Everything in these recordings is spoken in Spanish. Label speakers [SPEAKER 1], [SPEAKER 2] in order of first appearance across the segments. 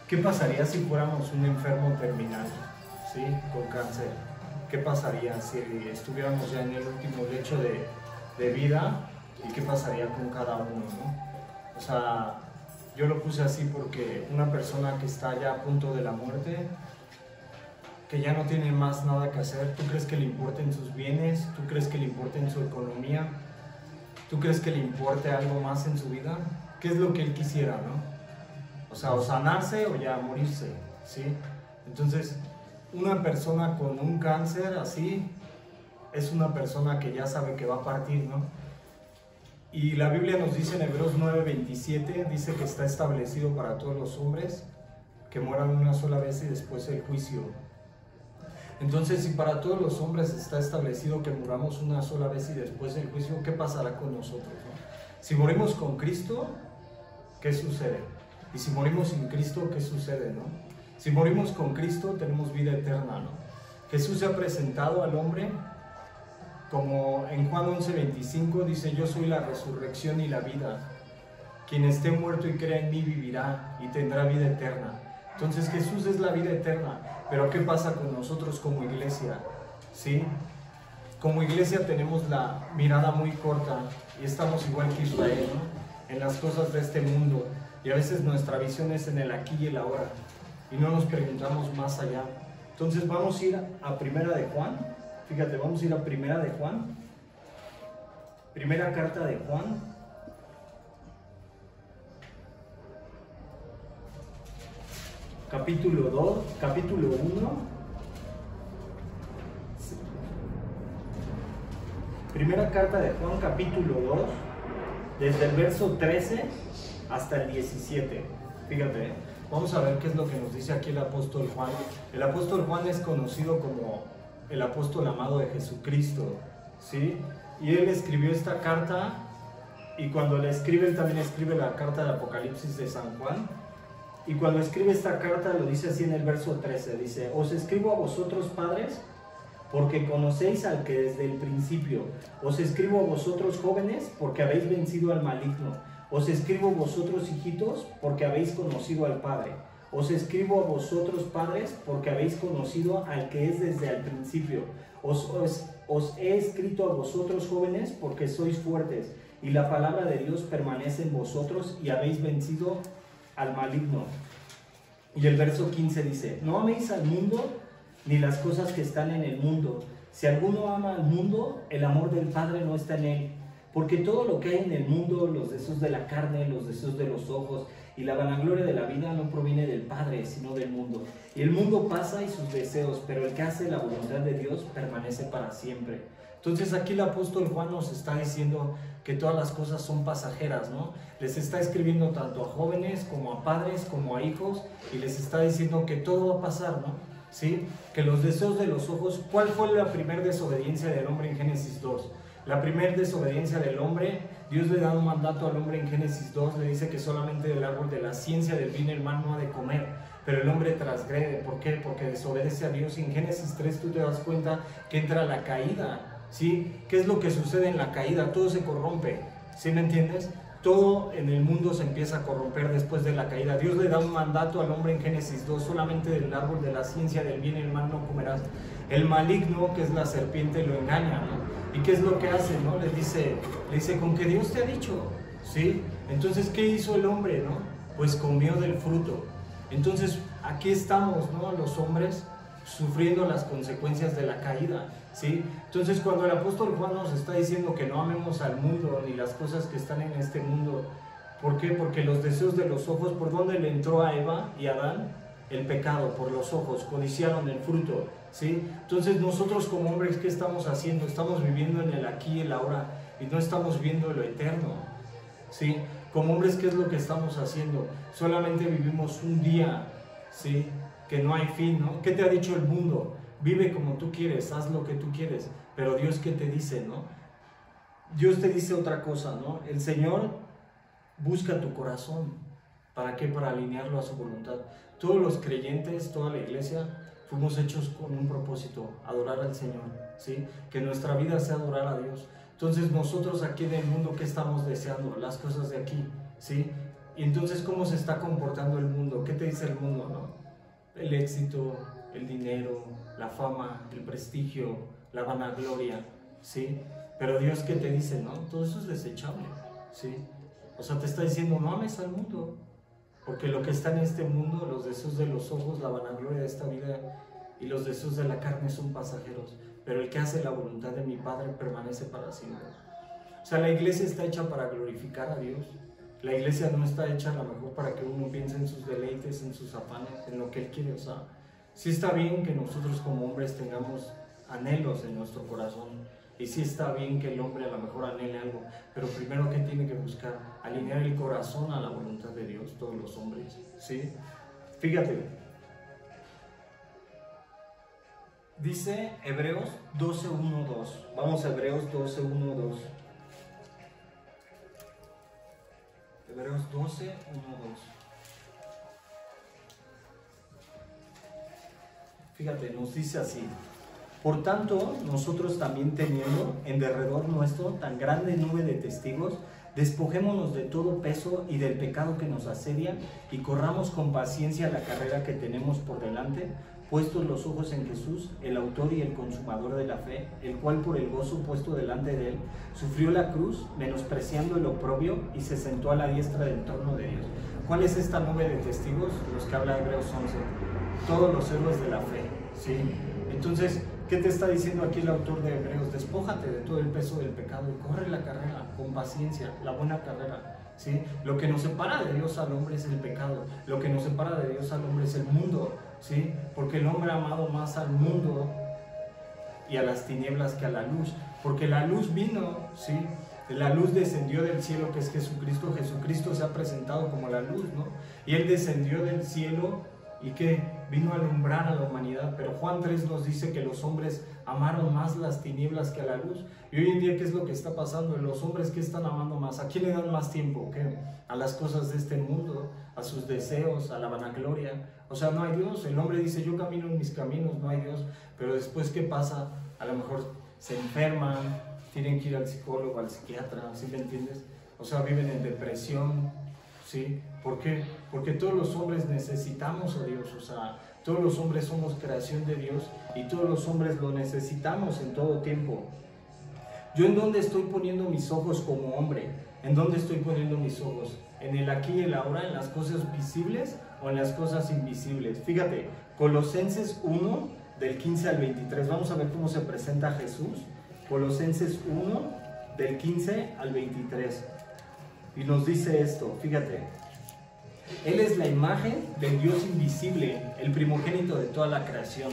[SPEAKER 1] ¿Qué pasaría si fuéramos un enfermo terminal, ¿sí? Con cáncer? ¿Qué pasaría si estuviéramos ya en el último lecho de vida? ¿Y qué pasaría con cada uno, ¿no? O sea, yo lo puse así porque una persona que está ya a punto de la muerte, que ya no tiene más nada que hacer, ¿tú crees que le importen sus bienes? ¿Tú crees que le importen su economía? ¿Tú crees que le importe algo más en su vida? ¿Qué es lo que él quisiera, no? O sea, o sanarse o ya morirse, ¿sí? Entonces, una persona con un cáncer así es una persona que ya sabe que va a partir, ¿no? Y la Biblia nos dice en Hebreos 9:27, dice que está establecido para todos los hombres que mueran una sola vez y después el juicio. Entonces, si para todos los hombres está establecido que muramos una sola vez y después el juicio, ¿qué pasará con nosotros, no? Si morimos con Cristo, ¿qué sucede? Y si morimos sin Cristo, ¿qué sucede, no? Si morimos con Cristo, tenemos vida eterna, ¿no? Jesús se ha presentado al hombre como en Juan 11:25 dice: yo soy la resurrección y la vida. Quien esté muerto y crea en mí vivirá y tendrá vida eterna. Entonces Jesús es la vida eterna. Pero ¿qué pasa con nosotros como iglesia? ¿Sí? Como iglesia tenemos la mirada muy corta y estamos igual que Israel, ¿no? En las cosas de este mundo. Y a veces nuestra visión es en el aquí y el ahora. Y no nos preguntamos más allá. Entonces vamos a ir a Primera de Juan. Fíjate, vamos a ir a Primera de Juan. Primera carta de Juan. Capítulo 2, capítulo 1. Primera carta de Juan, capítulo 2, desde el verso 13 hasta el 17. Fíjate, vamos a ver qué es lo que nos dice aquí el apóstol Juan. El apóstol Juan es conocido como el apóstol amado de Jesucristo, ¿sí? Y él escribió esta carta, y cuando la escribe, él también escribe la carta de Apocalipsis de San Juan. Y cuando escribe esta carta lo dice así en el verso 13, dice: os escribo a vosotros, padres, porque conocéis al que desde el principio. Os escribo a vosotros, jóvenes, porque habéis vencido al maligno. Os escribo a vosotros, hijitos, porque habéis conocido al Padre. Os escribo a vosotros, padres, porque habéis conocido al que es desde el principio. Os he escrito a vosotros, jóvenes, porque sois fuertes, y la palabra de Dios permanece en vosotros, y habéis vencido al maligno. Y el verso 15 dice: no améis al mundo ni las cosas que están en el mundo. Si alguno ama al mundo, el amor del Padre no está en él. Porque todo lo que hay en el mundo, los deseos de la carne, los deseos de los ojos y la vanagloria de la vida, no proviene del Padre, sino del mundo. Y el mundo pasa y sus deseos, pero el que hace la voluntad de Dios permanece para siempre. Entonces aquí el apóstol Juan nos está diciendo que todas las cosas son pasajeras, ¿no? Les está escribiendo tanto a jóvenes como a padres como a hijos, y les está diciendo que todo va a pasar, ¿no? ¿Sí? Que los deseos de los ojos. ¿Cuál fue la primera desobediencia del hombre en Génesis 2? La primera desobediencia del hombre, Dios le da un mandato al hombre en Génesis 2, le dice que solamente del árbol de la ciencia del bien y el mal no ha de comer, pero el hombre transgrede. ¿Por qué? Porque desobedece a Dios. Y en Génesis 3 tú te das cuenta que entra la caída, ¿sí? ¿Qué es lo que sucede en la caída? Todo se corrompe, ¿sí me entiendes? Todo en el mundo se empieza a corromper después de la caída. Dios le da un mandato al hombre en Génesis 2, solamente del árbol de la ciencia del bien y el mal no comerás. El maligno, que es la serpiente, lo engaña, ¿no? ¿Y qué es lo que hace, no? Le dice, con que Dios te ha dicho, ¿sí? Entonces, ¿qué hizo el hombre, no? Pues comió del fruto. Entonces, aquí estamos, ¿no? Los hombres sufriendo las consecuencias de la caída, ¿sí? Entonces, cuando el apóstol Juan nos está diciendo que no amemos al mundo ni las cosas que están en este mundo, ¿por qué? Porque los deseos de los ojos, ¿por dónde le entró a Eva y a Adán? El pecado, por los ojos, codiciaron el fruto, ¿sí? Entonces nosotros como hombres, ¿qué estamos haciendo? Estamos viviendo en el aquí y el ahora y no estamos viendo lo eterno, ¿sí? Como hombres, ¿qué es lo que estamos haciendo? Solamente vivimos un día, ¿sí? Que no hay fin, ¿no? ¿Qué te ha dicho el mundo? Vive como tú quieres, haz lo que tú quieres, pero Dios, ¿qué te dice, no? Dios te dice otra cosa, ¿no? El Señor busca tu corazón. ¿Para qué? Para alinearlo a su voluntad. Todos los creyentes, toda la iglesia, fuimos hechos con un propósito: adorar al Señor, ¿sí? Que nuestra vida sea adorar a Dios. Entonces nosotros aquí en el mundo, ¿qué estamos deseando? Las cosas de aquí, ¿sí? Y entonces, ¿cómo se está comportando el mundo? ¿Qué te dice el mundo, no? El éxito, el dinero, la fama, el prestigio, la vanagloria, ¿sí? Pero Dios, ¿qué te dice, no? Todo eso es desechable, ¿sí? O sea, te está diciendo, no ames al mundo, porque lo que está en este mundo, los deseos de los ojos, la vanagloria de esta vida y los deseos de la carne son pasajeros, pero el que hace la voluntad de mi Padre permanece para siempre. O sea, la iglesia está hecha para glorificar a Dios. La iglesia no está hecha a lo mejor para que uno piense en sus deleites, en sus afanes, en lo que Él quiere. O sea, sí está bien que nosotros como hombres tengamos anhelos en nuestro corazón, y sí está bien que el hombre a lo mejor anhele algo, pero primero que tiene que buscar alinear el corazón a la voluntad de Dios, todos los hombres, ¿sí? Fíjate, dice Hebreos 12:1-2. Vamos a Hebreos 12:1-2. Hebreos 12:1-2. Fíjate, nos dice así: por tanto, nosotros también teniendo en derredor nuestro tan grande nube de testigos, despojémonos de todo peso y del pecado que nos asedia, y corramos con paciencia la carrera que tenemos por delante, puestos los ojos en Jesús, el autor y el consumador de la fe, el cual por el gozo puesto delante de él, sufrió la cruz, menospreciando el oprobio, y se sentó a la diestra del trono de Dios. ¿Cuál es esta nube de testigos? Los que habla Hebreos 11. Todos los héroes de la fe, ¿sí? Entonces, ¿qué te está diciendo aquí el autor de Hebreos? Despójate de todo el peso del pecado y corre la carrera con paciencia, la buena carrera, ¿sí? Lo que nos separa de Dios al hombre es el pecado. Lo que nos separa de Dios al hombre es el mundo, ¿sí? Porque el hombre ha amado más al mundo y a las tinieblas que a la luz. Porque la luz vino, ¿sí? La luz descendió del cielo, que es Jesucristo. Jesucristo se ha presentado como la luz, ¿no? Y Él descendió del cielo y que vino a alumbrar a la humanidad. Pero Juan 3 nos dice que los hombres amaron más las tinieblas que a la luz. Y hoy en día, ¿qué es lo que está pasando? Los hombres, ¿qué están amando más? ¿A quién le dan más tiempo? ¿Qué? A las cosas de este mundo, a sus deseos, a la vanagloria. O sea, no hay Dios. El hombre dice, yo camino en mis caminos, no hay Dios. Pero después, ¿qué pasa? A lo mejor se enferman, tienen que ir al psicólogo, al psiquiatra, ¿sí me entiendes? O sea, viven en depresión, ¿sí? ¿Por qué? Porque todos los hombres necesitamos a Dios. O sea, todos los hombres somos creación de Dios y todos los hombres lo necesitamos en todo tiempo. ¿Yo en dónde estoy poniendo mis ojos como hombre? ¿En dónde estoy poniendo mis ojos? ¿En el aquí y el ahora, en las cosas visibles o en las cosas invisibles? Fíjate, Colosenses 1, del 15 al 23. Vamos a ver cómo se presenta Jesús. Colosenses 1, del 15 al 23. Y nos dice esto, fíjate. Él es la imagen del Dios invisible, el primogénito de toda la creación.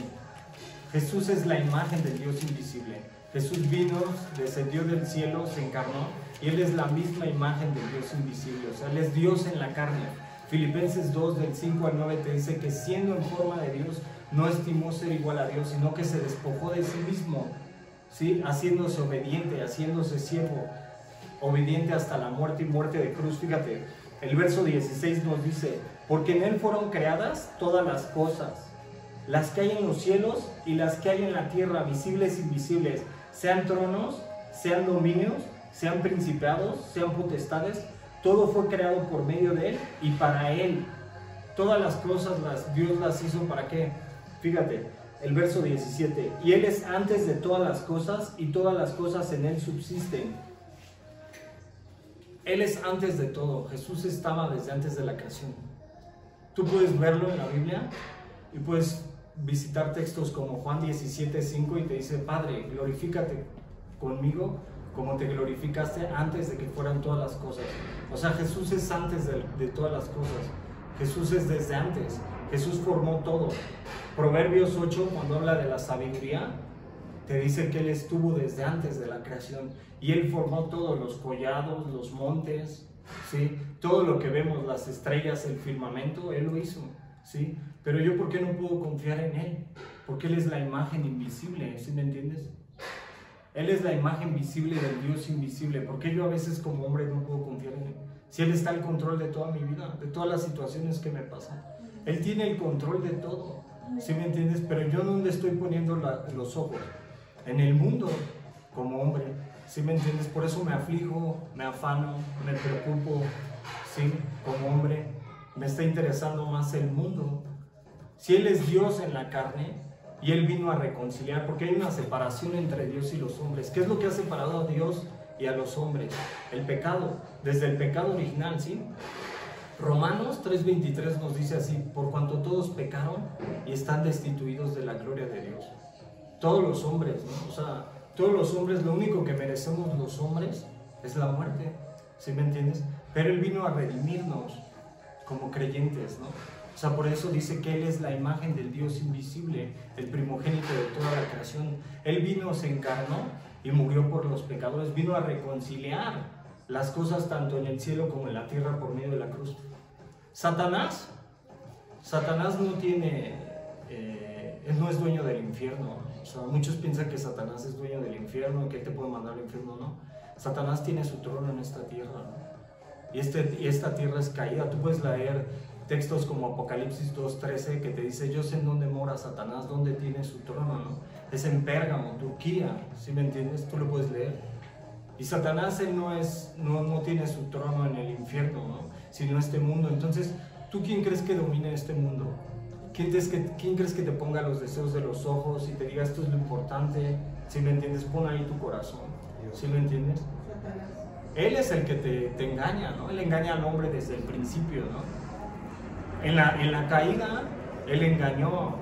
[SPEAKER 1] Jesús es la imagen del Dios invisible. Jesús vino, descendió del cielo, se encarnó, y Él es la misma imagen del Dios invisible. O sea, Él es Dios en la carne. Filipenses 2, del 5 al 9 te dice que siendo en forma de Dios, no estimó ser igual a Dios, sino que se despojó de sí mismo, ¿sí? Haciéndose obediente, haciéndose siervo, obediente hasta la muerte y muerte de cruz. Fíjate, el verso 16 nos dice, porque en Él fueron creadas todas las cosas, las que hay en los cielos y las que hay en la tierra, visibles e invisibles, sean tronos, sean dominios, sean principados, sean potestades, todo fue creado por medio de Él y para Él. Todas las cosas Dios las hizo ¿para qué? Fíjate, el verso 17, y Él es antes de todas las cosas y todas las cosas en Él subsisten. Él es antes de todo. Jesús estaba desde antes de la creación. Tú puedes verlo en la Biblia y puedes visitar textos como Juan 17:5 y te dice, Padre, glorifícate conmigo como te glorificaste antes de que fueran todas las cosas. O sea, Jesús es antes de todas las cosas. Jesús es desde antes. Jesús formó todo. Proverbios 8, cuando habla de la sabiduría, te dice que Él estuvo desde antes de la creación y Él formó todo, los collados, los montes, ¿sí? Todo lo que vemos, las estrellas, el firmamento, Él lo hizo, ¿sí? Pero yo, ¿por qué no puedo confiar en Él? Porque Él es la imagen invisible, ¿sí me entiendes? Él es la imagen visible del Dios invisible. ¿Por qué yo a veces como hombre no puedo confiar en Él? Si Él está al control de toda mi vida, de todas las situaciones que me pasan. Él tiene el control de todo, ¿sí me entiendes? Pero yo, ¿dónde estoy poniendo los ojos? En el mundo, como hombre, ¿sí me entiendes? Por eso me aflijo, me afano, me preocupo, ¿sí? Como hombre, me está interesando más el mundo. Si Él es Dios en la carne y Él vino a reconciliar, porque hay una separación entre Dios y los hombres. ¿Qué es lo que ha separado a Dios y a los hombres? El pecado, desde el pecado original, ¿sí? Romanos 3:23 nos dice así: por cuanto todos pecaron y están destituidos de la gloria de Dios. Todos los hombres, ¿no? O sea, todos los hombres, lo único que merecemos los hombres es la muerte, ¿sí me entiendes? Pero Él vino a redimirnos como creyentes, ¿no? O sea, por eso dice que Él es la imagen del Dios invisible, el primogénito de toda la creación. Él vino, se encarnó y murió por los pecadores, vino a reconciliar las cosas tanto en el cielo como en la tierra por medio de la cruz. Satanás no tiene, Él no es dueño del infierno. O sea, muchos piensan que Satanás es dueño del infierno, que Él te puede mandar al infierno, no. Satanás tiene su trono en esta tierra, ¿no? Y esta tierra es caída. Tú puedes leer textos como Apocalipsis 2:13 que te dice: yo sé en dónde mora Satanás, dónde tiene su trono, ¿no? Es en Pérgamo, Turquía, ¿sí me entiendes? Tú lo puedes leer. Y Satanás, él no tiene su trono en el infierno, ¿no? Sino este mundo. Entonces, ¿tú quién crees que domine este mundo? ¿Quién crees que te ponga los deseos de los ojos y te diga esto es lo importante? ¿Sí me entiendes? Pon ahí tu corazón, ¿sí me entiendes? Él es el que te engaña, ¿no? Él engaña al hombre desde el principio, ¿no? En la caída, Él engañó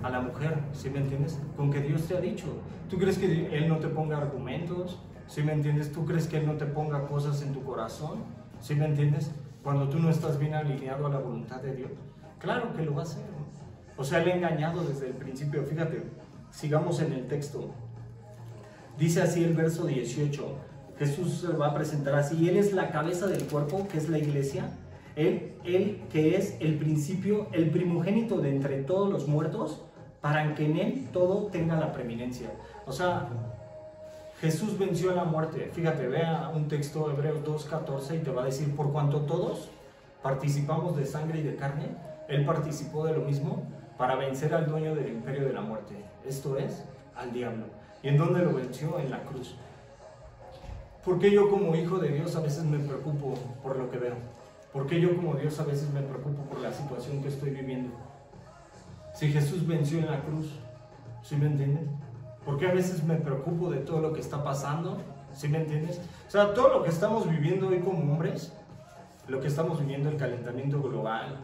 [SPEAKER 1] a la mujer, ¿sí me entiendes? Con que Dios te ha dicho. ¿Tú crees que Él no te ponga argumentos? ¿Sí me entiendes? ¿Tú crees que Él no te ponga cosas en tu corazón? ¿Sí me entiendes? Cuando tú no estás bien alineado a la voluntad de Dios. Claro que lo va a hacer, ¿no? O sea, Él ha engañado desde el principio. Fíjate, sigamos en el texto. Dice así el verso 18. Jesús se va a presentar así: Él es la cabeza del cuerpo, que es la iglesia. Él que es el principio, el primogénito de entre todos los muertos, para que en Él todo tenga la preeminencia. O sea, Jesús venció a la muerte. Fíjate, vea un texto, Hebreos 2:14, y te va a decir: por cuanto todos participamos de sangre y de carne, Él participó de lo mismo para vencer al dueño del imperio de la muerte, esto es, al diablo. ¿Y en dónde lo venció? En la cruz. ¿Por qué yo como hijo de Dios a veces me preocupo por lo que veo? ¿Por qué yo como Dios a veces me preocupo por la situación que estoy viviendo? Si Jesús venció en la cruz, ¿sí me entiendes? ¿Por qué a veces me preocupo de todo lo que está pasando? ¿Sí me entiendes? O sea, todo lo que estamos viviendo hoy como hombres, lo que estamos viviendo, el calentamiento global,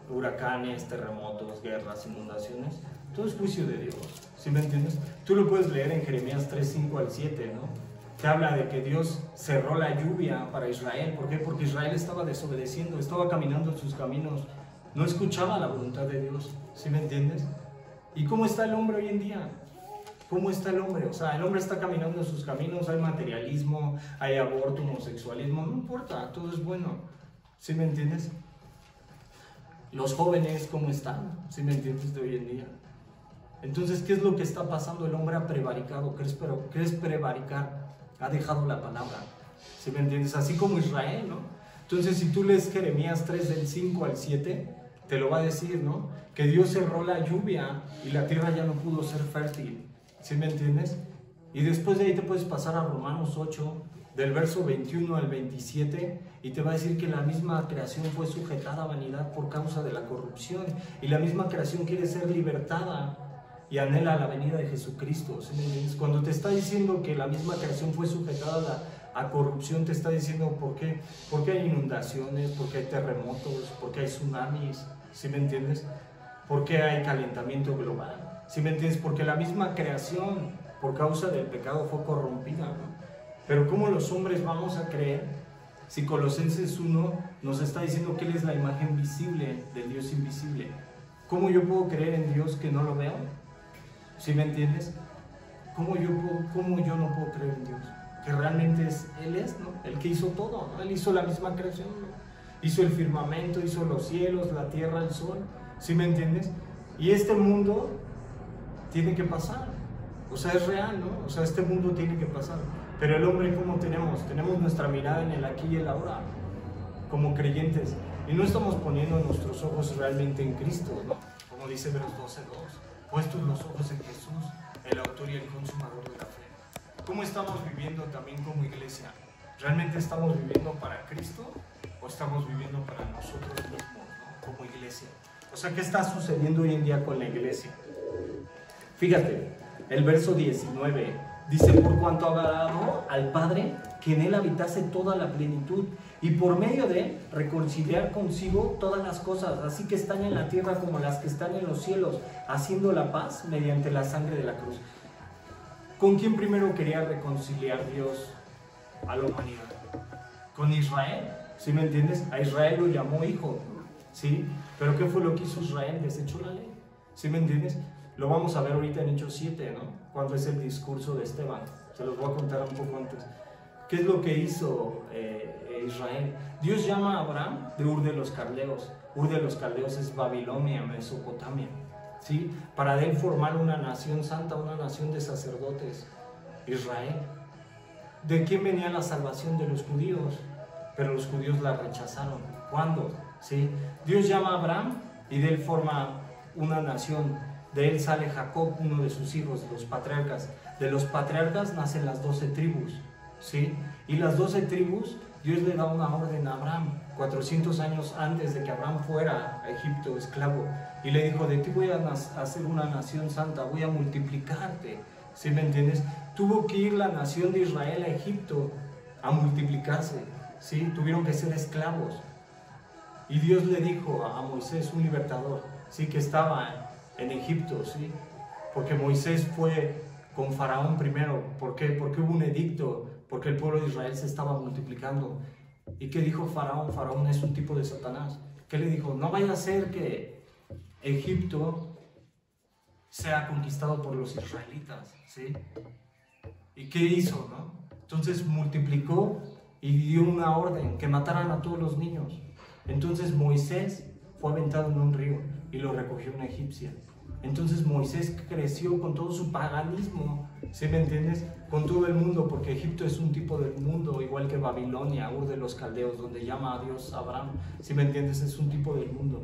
[SPEAKER 1] huracanes, terremotos, guerras, inundaciones, todo es juicio de Dios, ¿sí me entiendes? Tú lo puedes leer en Jeremías 3:5-7, ¿no? Que habla de que Dios cerró la lluvia para Israel. ¿Por qué? Porque Israel estaba desobedeciendo, estaba caminando en sus caminos, no escuchaba la voluntad de Dios, ¿sí me entiendes? ¿Y cómo está el hombre hoy en día? ¿Cómo está el hombre? O sea, el hombre está caminando en sus caminos, hay materialismo, hay aborto, homosexualismo, no importa, todo es bueno, ¿sí me entiendes? Los jóvenes, ¿cómo están? ¿Sí me entiendes? De hoy en día. Entonces, ¿qué es lo que está pasando? El hombre ha prevaricado. ¿Qué es prevaricar? Ha dejado la palabra, ¿sí me entiendes? Así como Israel, ¿no? Entonces, si tú lees Jeremías 3:5-7, te lo va a decir, ¿no? Que Dios cerró la lluvia y la tierra ya no pudo ser fértil, ¿sí me entiendes? Y después de ahí te puedes pasar a Romanos 8, del verso 21 al 27, y te va a decir que la misma creación fue sujetada a vanidad por causa de la corrupción, y la misma creación quiere ser libertada y anhela la venida de Jesucristo, ¿sí me entiendes? Cuando te está diciendo que la misma creación fue sujetada a corrupción, te está diciendo ¿por qué? Porque hay inundaciones, porque hay terremotos, porque hay tsunamis, ¿sí me entiendes? Porque hay calentamiento global, ¿sí me entiendes? Porque la misma creación, por causa del pecado, fue corrompida, ¿no? Pero ¿cómo los hombres vamos a creer si Colosenses 1 nos está diciendo que Él es la imagen visible del Dios invisible? ¿Cómo yo puedo creer en Dios que no lo veo? ¿Sí me entiendes? ¿Cómo yo no puedo creer en Dios? Que realmente Él es, ¿no? El que hizo todo, ¿no? Él hizo la misma creación, ¿no? Hizo el firmamento, hizo los cielos, la tierra, el sol, ¿sí me entiendes? Y este mundo tiene que pasar, o sea, es real, ¿no? O sea, este mundo tiene que pasar. Pero el hombre, ¿cómo tenemos? Tenemos nuestra mirada en el aquí y el ahora, como creyentes, y no estamos poniendo nuestros ojos realmente en Cristo, ¿no? Como dice Hebreos 12:2. Puestos los ojos en Jesús, el autor y el consumador de la fe. ¿Cómo estamos viviendo también como iglesia? ¿Realmente estamos viviendo para Cristo o estamos viviendo para nosotros mismos, ¿no? Como iglesia. O sea, ¿qué está sucediendo hoy en día con la iglesia? Fíjate, el verso 19 dice: por cuanto agradó al Padre que en él habitase toda la plenitud, y por medio de él reconciliar consigo todas las cosas, así que están en la tierra como las que están en los cielos, haciendo la paz mediante la sangre de la cruz. ¿Con quién primero quería reconciliar Dios a la humanidad? Con Israel, ¿sí me entiendes? A Israel lo llamó hijo, ¿sí? Pero ¿qué fue lo que hizo Israel? Desechó la ley, ¿sí me entiendes? Lo vamos a ver ahorita en Hechos 7, ¿no? Cuando es el discurso de Esteban. Se los voy a contar un poco antes. ¿Qué es lo que hizo Israel? Dios llama a Abraham de Ur de los Caldeos. Ur de los Caldeos es Babilonia, Mesopotamia, ¿sí? Para de él formar una nación santa, una nación de sacerdotes, Israel. ¿De quién venía la salvación? De los judíos, pero los judíos la rechazaron. ¿Cuándo? ¿Sí? Dios llama a Abraham y de él forma una nación. De él sale Jacob, uno de sus hijos, los patriarcas. De los patriarcas nacen las 12 tribus, ¿sí? Y las 12 tribus, Dios le da una orden a Abraham, 400 años antes de que Abraham fuera a Egipto esclavo. Y le dijo: de ti voy a hacer una nación santa, voy a multiplicarte, ¿sí me entiendes? Tuvo que ir la nación de Israel a Egipto a multiplicarse, ¿sí? Tuvieron que ser esclavos. Y Dios le dijo a Moisés, un libertador, ¿sí? Que estaba en Egipto, ¿sí? Porque Moisés fue con Faraón primero. ¿Por qué? Porque hubo un edicto, porque el pueblo de Israel se estaba multiplicando. ¿Y qué dijo Faraón? Faraón es un tipo de Satanás. ¿Qué le dijo? No vaya a ser que Egipto sea conquistado por los israelitas, ¿sí? ¿Y qué hizo, no? Entonces multiplicó y dio una orden, que mataran a todos los niños. Entonces Moisés fue aventado en un río y lo recogió una egipcia. Entonces Moisés creció con todo su paganismo, ¿sí me entiendes? Con todo el mundo, porque Egipto es un tipo del mundo, igual que Babilonia, Ur de los Caldeos, donde llama a Dios Abraham, ¿sí me entiendes? Es un tipo del mundo.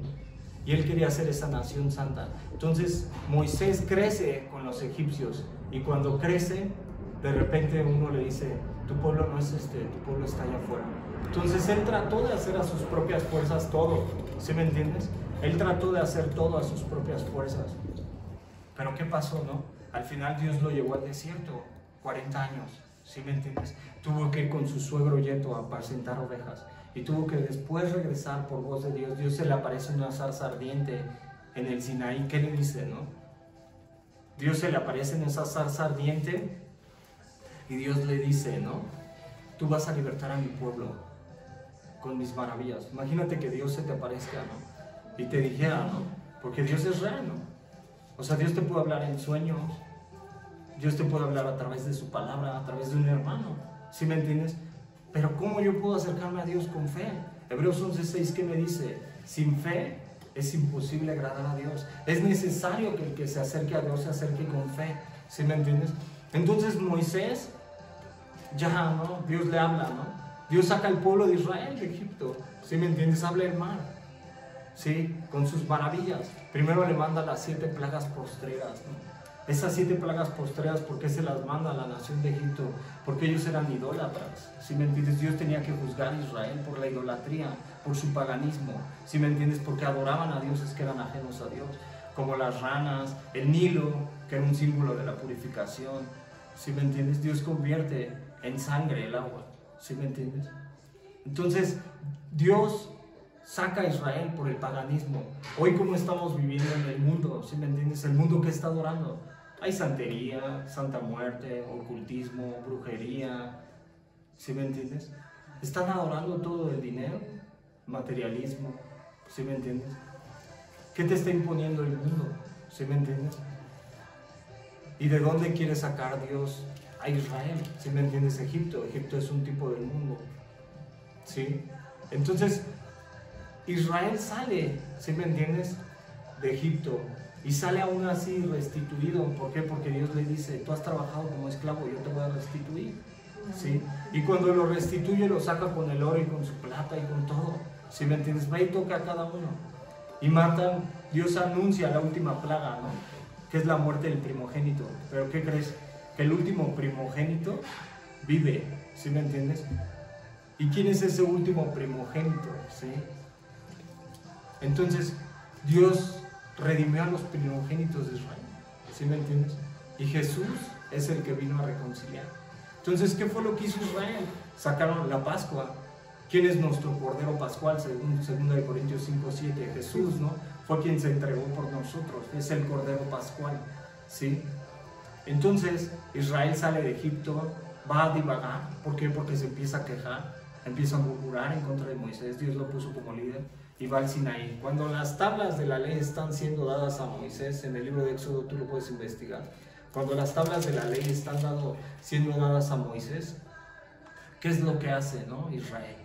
[SPEAKER 1] Y él quería hacer esa nación santa. Entonces Moisés crece con los egipcios, y cuando crece, de repente uno le dice: tu pueblo no es tu pueblo está allá afuera. Entonces él trató de hacer a sus propias fuerzas todo, ¿sí me entiendes? Él trató de hacer todo a sus propias fuerzas. Pero ¿qué pasó, no? Al final Dios lo llevó al desierto, 40 años, ¿sí me entiendes? Tuvo que ir con su suegro Yetro a apacentar ovejas. Y tuvo que después regresar por voz de Dios. Dios se le aparece una zarza ardiente en el Sinaí. ¿Qué le dice, no? Dios se le aparece en esa zarza ardiente y Dios le dice, ¿no? Tú vas a libertar a mi pueblo con mis maravillas. Imagínate que Dios se te aparezca, ¿no? Y te dijera, ¿no? Porque Dios es real, ¿no? O sea, Dios te puede hablar en sueños. Dios te puede hablar a través de su palabra, a través de un hermano. ¿Sí me entiendes? Pero ¿cómo yo puedo acercarme a Dios con fe? Hebreos 11:6, ¿qué me dice? Sin fe es imposible agradar a Dios. Es necesario que el que se acerque a Dios se acerque con fe. ¿Sí me entiendes? Entonces Moisés, ya, ¿no? Dios le habla, ¿no? Dios saca al pueblo de Israel de Egipto. ¿Sí me entiendes? Habla el mar, ¿sí? Con sus maravillas. Primero le manda las 7 plagas postreras, ¿no? Esas 7 plagas postreras, ¿por qué se las manda a la nación de Egipto? Porque ellos eran idólatras, ¿sí me entiendes? Dios tenía que juzgar a Israel por la idolatría, por su paganismo, ¿sí me entiendes? Porque adoraban a dioses que eran ajenos a Dios, como las ranas, el Nilo, que era un símbolo de la purificación, ¿sí me entiendes? Dios convierte en sangre el agua, ¿sí me entiendes? Entonces, Dios saca a Israel por el paganismo. Hoy, como estamos viviendo en el mundo, ¿sí me entiendes? El mundo que está adorando. Hay santería, santa muerte, ocultismo, brujería, ¿sí me entiendes? Están adorando todo el dinero, materialismo, ¿sí me entiendes? ¿Qué te está imponiendo el mundo? ¿Sí me entiendes? ¿Y de dónde quiere sacar Dios a Israel? ¿Sí me entiendes? Egipto. Egipto es un tipo del mundo, ¿sí? Entonces, Israel sale, ¿sí me entiendes? De Egipto. Y sale aún así restituido. ¿Por qué? Porque Dios le dice: tú has trabajado como esclavo, yo te voy a restituir, ¿sí? Y cuando lo restituye, lo saca con el oro y con su plata y con todo, ¿sí me entiendes? Va y toca a cada uno. Y matan. Dios anuncia la última plaga, ¿no? Que es la muerte del primogénito. Pero ¿qué crees? Que el último primogénito vive, ¿sí me entiendes? ¿Y quién es ese último primogénito? ¿Sí? Entonces, Dios redimió a los primogénitos de Israel. ¿Sí me entiendes? Y Jesús es el que vino a reconciliar. Entonces, ¿qué fue lo que hizo Israel? Sacaron la Pascua. ¿Quién es nuestro Cordero Pascual? Según 2 Corintios 5:7, Jesús, ¿no? Fue quien se entregó por nosotros. Es el Cordero Pascual, ¿sí? Entonces, Israel sale de Egipto, va a divagar. ¿Por qué? Porque se empieza a quejar, empieza a murmurar en contra de Moisés. Dios lo puso como líder y va al Sinaí. Cuando las tablas de la ley están siendo dadas a Moisés, en el libro de Éxodo tú lo puedes investigar. Cuando las tablas de la ley están siendo dadas a Moisés, ¿qué es lo que hace, no? Israel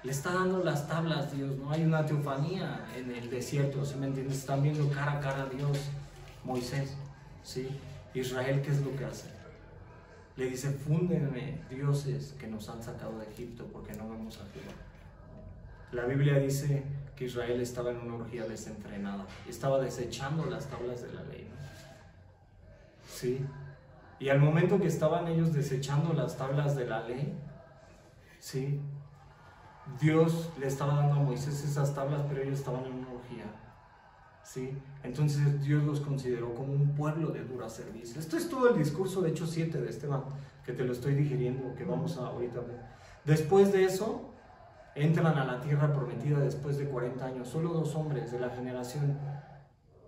[SPEAKER 1] le está dando las tablas, Dios, ¿no? Hay una teofanía en el desierto, ¿sí me entiendes? Están viendo cara a cara a Dios, Moisés, ¿sí? Israel, ¿qué es lo que hace? Le dice, fúndenme dioses que nos han sacado de Egipto porque no vemos a Jehová. La Biblia dice que Israel estaba en una orgía desenfrenada, estaba desechando las tablas de la ley, ¿no? ¿Sí? Y al momento que estaban ellos desechando las tablas de la ley, ¿sí? Dios le estaba dando a Moisés esas tablas, pero ellos estaban en una orgía, ¿sí? Entonces Dios los consideró como un pueblo de dura servicio. Esto es todo el discurso de Hechos 7 de Esteban, que te lo estoy digiriendo, que vamos a ahorita ver. Después de eso, entran a la tierra prometida después de 40 años. Solo 2 hombres de la generación,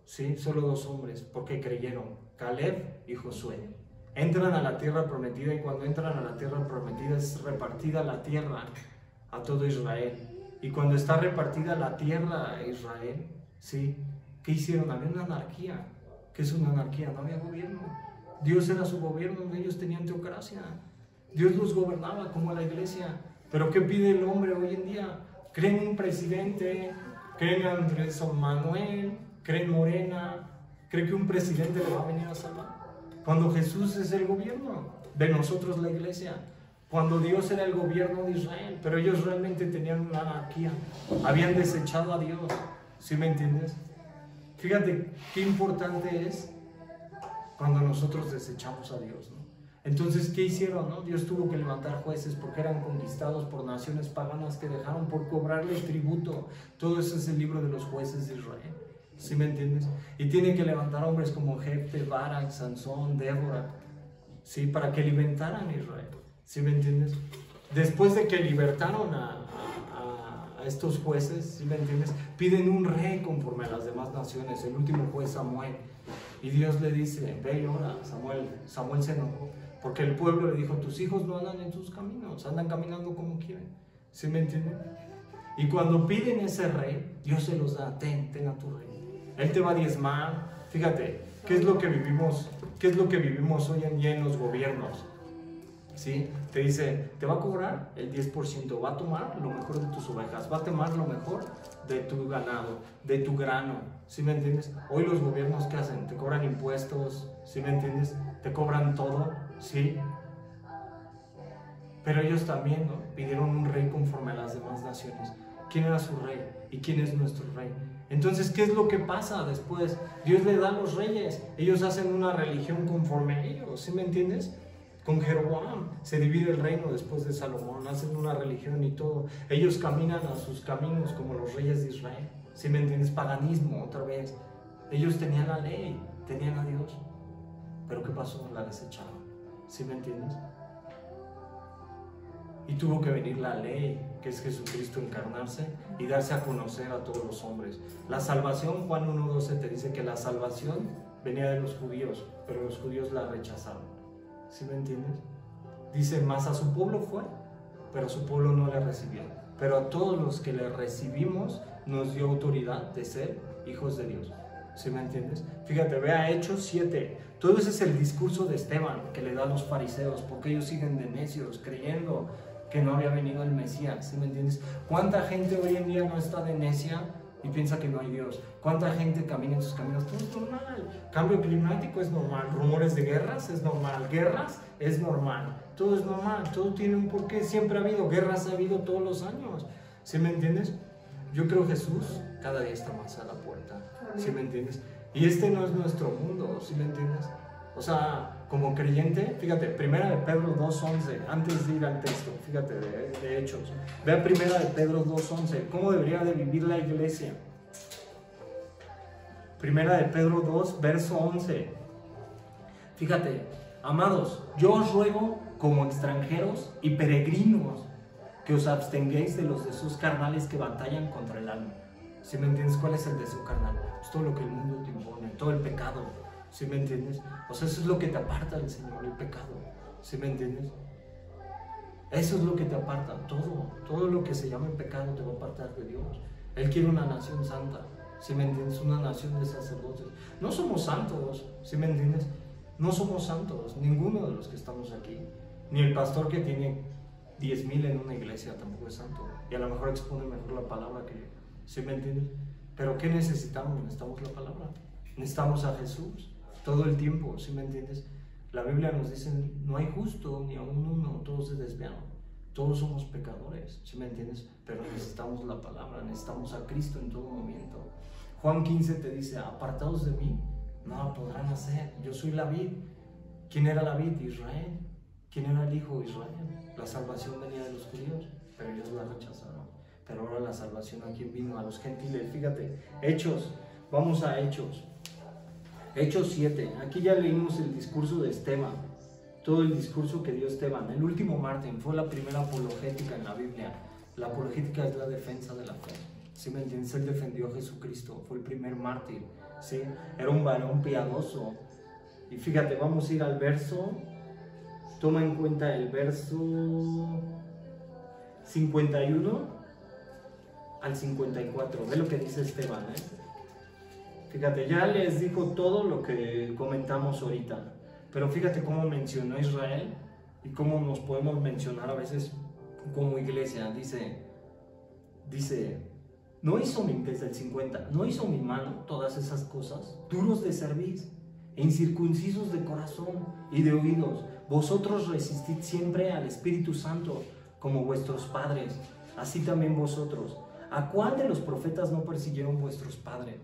[SPEAKER 1] ¿sí? Solo 2 hombres, porque creyeron, Caleb y Josué. Entran a la tierra prometida, y cuando entran a la tierra prometida es repartida la tierra a todo Israel. Y cuando está repartida la tierra a Israel, ¿sí? ¿Qué hicieron? Había una anarquía. ¿Qué es una anarquía? No había gobierno. Dios era su gobierno, ellos tenían teocracia. Dios los gobernaba como la iglesia. Pero ¿qué pide el hombre hoy en día? Creen un presidente, creen a Andrés Manuel, creen Morena, creen que un presidente le va a venir a salvar. Cuando Jesús es el gobierno de nosotros, la iglesia. Cuando Dios era el gobierno de Israel, pero ellos realmente tenían una anarquía, habían desechado a Dios, ¿sí me entiendes? Fíjate qué importante es cuando nosotros desechamos a Dios, ¿no? Entonces, ¿qué hicieron, no? Dios tuvo que levantar jueces porque eran conquistados por naciones paganas que dejaron por cobrarle tributo. Todo eso es el libro de los jueces de Israel, ¿sí me entiendes? Y tiene que levantar hombres como Jefte, Barak, Sansón, Débora, ¿sí? Para que libertaran a Israel. ¿Sí me entiendes? Después de que libertaron a estos jueces, ¿sí me entiendes? Piden un rey conforme a las demás naciones, el último juez Samuel. Y Dios le dice, ve y ora. Samuel se enojó, porque el pueblo le dijo, tus hijos no andan en sus caminos, andan caminando como quieren. ¿Sí me entienden? Y cuando piden ese rey, Dios se los da, ten a tu rey. Él te va a diezmar. Fíjate, ¿qué es lo que vivimos hoy en día en los gobiernos? ¿Sí? Te dice, te va a cobrar el 10%, va a tomar lo mejor de tus ovejas, va a tomar lo mejor de tu ganado, de tu grano, ¿sí me entiendes? Hoy los gobiernos, ¿qué hacen? Te cobran impuestos, ¿sí me entiendes? Te cobran todo, ¿sí? Pero ellos también, ¿no? Pidieron un rey conforme a las demás naciones. ¿Quién era su rey? ¿Y quién es nuestro rey? Entonces, ¿qué es lo que pasa después? Dios le da a los reyes, ellos hacen una religión conforme a ellos, ¿sí me entiendes? Con Jeroboam se divide el reino después de Salomón, hacen una religión y todo. Ellos caminan a sus caminos como los reyes de Israel. ¿Sí me entiendes? Paganismo otra vez. Ellos tenían la ley, tenían a Dios. Pero ¿qué pasó? La desecharon. ¿Sí me entiendes? Y tuvo que venir la ley, que es Jesucristo, encarnarse y darse a conocer a todos los hombres. La salvación, Juan 1:12 te dice que la salvación venía de los judíos, pero los judíos la rechazaron. ¿Sí me entiendes? Dice, más a su pueblo fue, pero a su pueblo no le recibió. Pero a todos los que le recibimos, nos dio autoridad de ser hijos de Dios. ¿Sí me entiendes? Fíjate, ve a Hechos 7. Todo ese es el discurso de Esteban que le da a los fariseos, porque ellos siguen de necios, creyendo que no había venido el Mesías. ¿Sí me entiendes? ¿Cuánta gente hoy en día no está de necia y piensa que no hay Dios? ¿Cuánta gente camina en sus caminos? Todo es normal. Cambio climático es normal. Rumores de guerras es normal. Guerras es normal. Todo es normal. Todo tiene un porqué. Siempre ha habido guerras, ha habido todos los años. ¿Sí me entiendes? Yo creo que Jesús cada día está más a la puerta. ¿Sí me entiendes? Y este no es nuestro mundo. ¿Sí me entiendes? O sea, como creyente, fíjate, Primera de Pedro 2:11, antes de ir al texto, fíjate, de Hechos. Ve a Primera de Pedro 2:11, ¿cómo debería de vivir la iglesia? Primera de Pedro 2, verso 11. Fíjate, amados, yo os ruego como extranjeros y peregrinos que os abstengáis de los deseos carnales que batallan contra el alma. ¿Sí me entiendes? ¿Cuál es el deseo carnal? Es todo lo que el mundo te impone, todo el pecado. ¿Sí me entiendes? O sea, eso es lo que te aparta del Señor, el pecado. ¿Sí me entiendes? Eso es lo que te aparta, todo lo que se llama pecado te va a apartar de Dios. Él quiere una nación santa, ¿sí me entiendes? Una nación de sacerdotes. No somos santos, ¿sí me entiendes? No somos santos, ninguno de los que estamos aquí. Ni el pastor que tiene 10,000 en una iglesia tampoco es santo. Y a lo mejor expone mejor la palabra que yo, ¿sí me entiendes? Pero ¿qué necesitamos? Necesitamos la palabra. Necesitamos a Jesús todo el tiempo, ¿sí me entiendes? La Biblia nos dice, no hay justo ni aún uno, todos se desvían. Todos somos pecadores, ¿sí me entiendes? Pero necesitamos la palabra, necesitamos a Cristo en todo momento. Juan 15 te dice, apartados de mí, no podrán hacer. Yo soy la vid. ¿Quién era la vid? Israel. ¿Quién era el hijo de Israel? La salvación venía de los judíos, pero ellos la rechazaron. Pero ahora la salvación a quién vino, a los gentiles. Fíjate, Hechos, vamos a Hechos. Hechos 7, aquí ya leímos el discurso de Esteban, todo el discurso que dio Esteban, el último mártir, fue la primera apologética en la Biblia. La apologética es la defensa de la fe, ¿sí me entiendes? Él defendió a Jesucristo, fue el primer mártir, ¿sí? Era un varón piadoso. Y fíjate, vamos a ir al verso, toma en cuenta el verso 51 al 54, ve lo que dice Esteban, Fíjate, ya les dijo todo lo que comentamos ahorita, pero fíjate cómo mencionó a Israel y cómo nos podemos mencionar a veces como iglesia. Dice, no hizo desde el 50, no hizo mi mano todas esas cosas, duros de cerviz e incircuncisos de corazón y de oídos. Vosotros resistid siempre al Espíritu Santo como vuestros padres, así también vosotros. ¿A cuál de los profetas no persiguieron vuestros padres?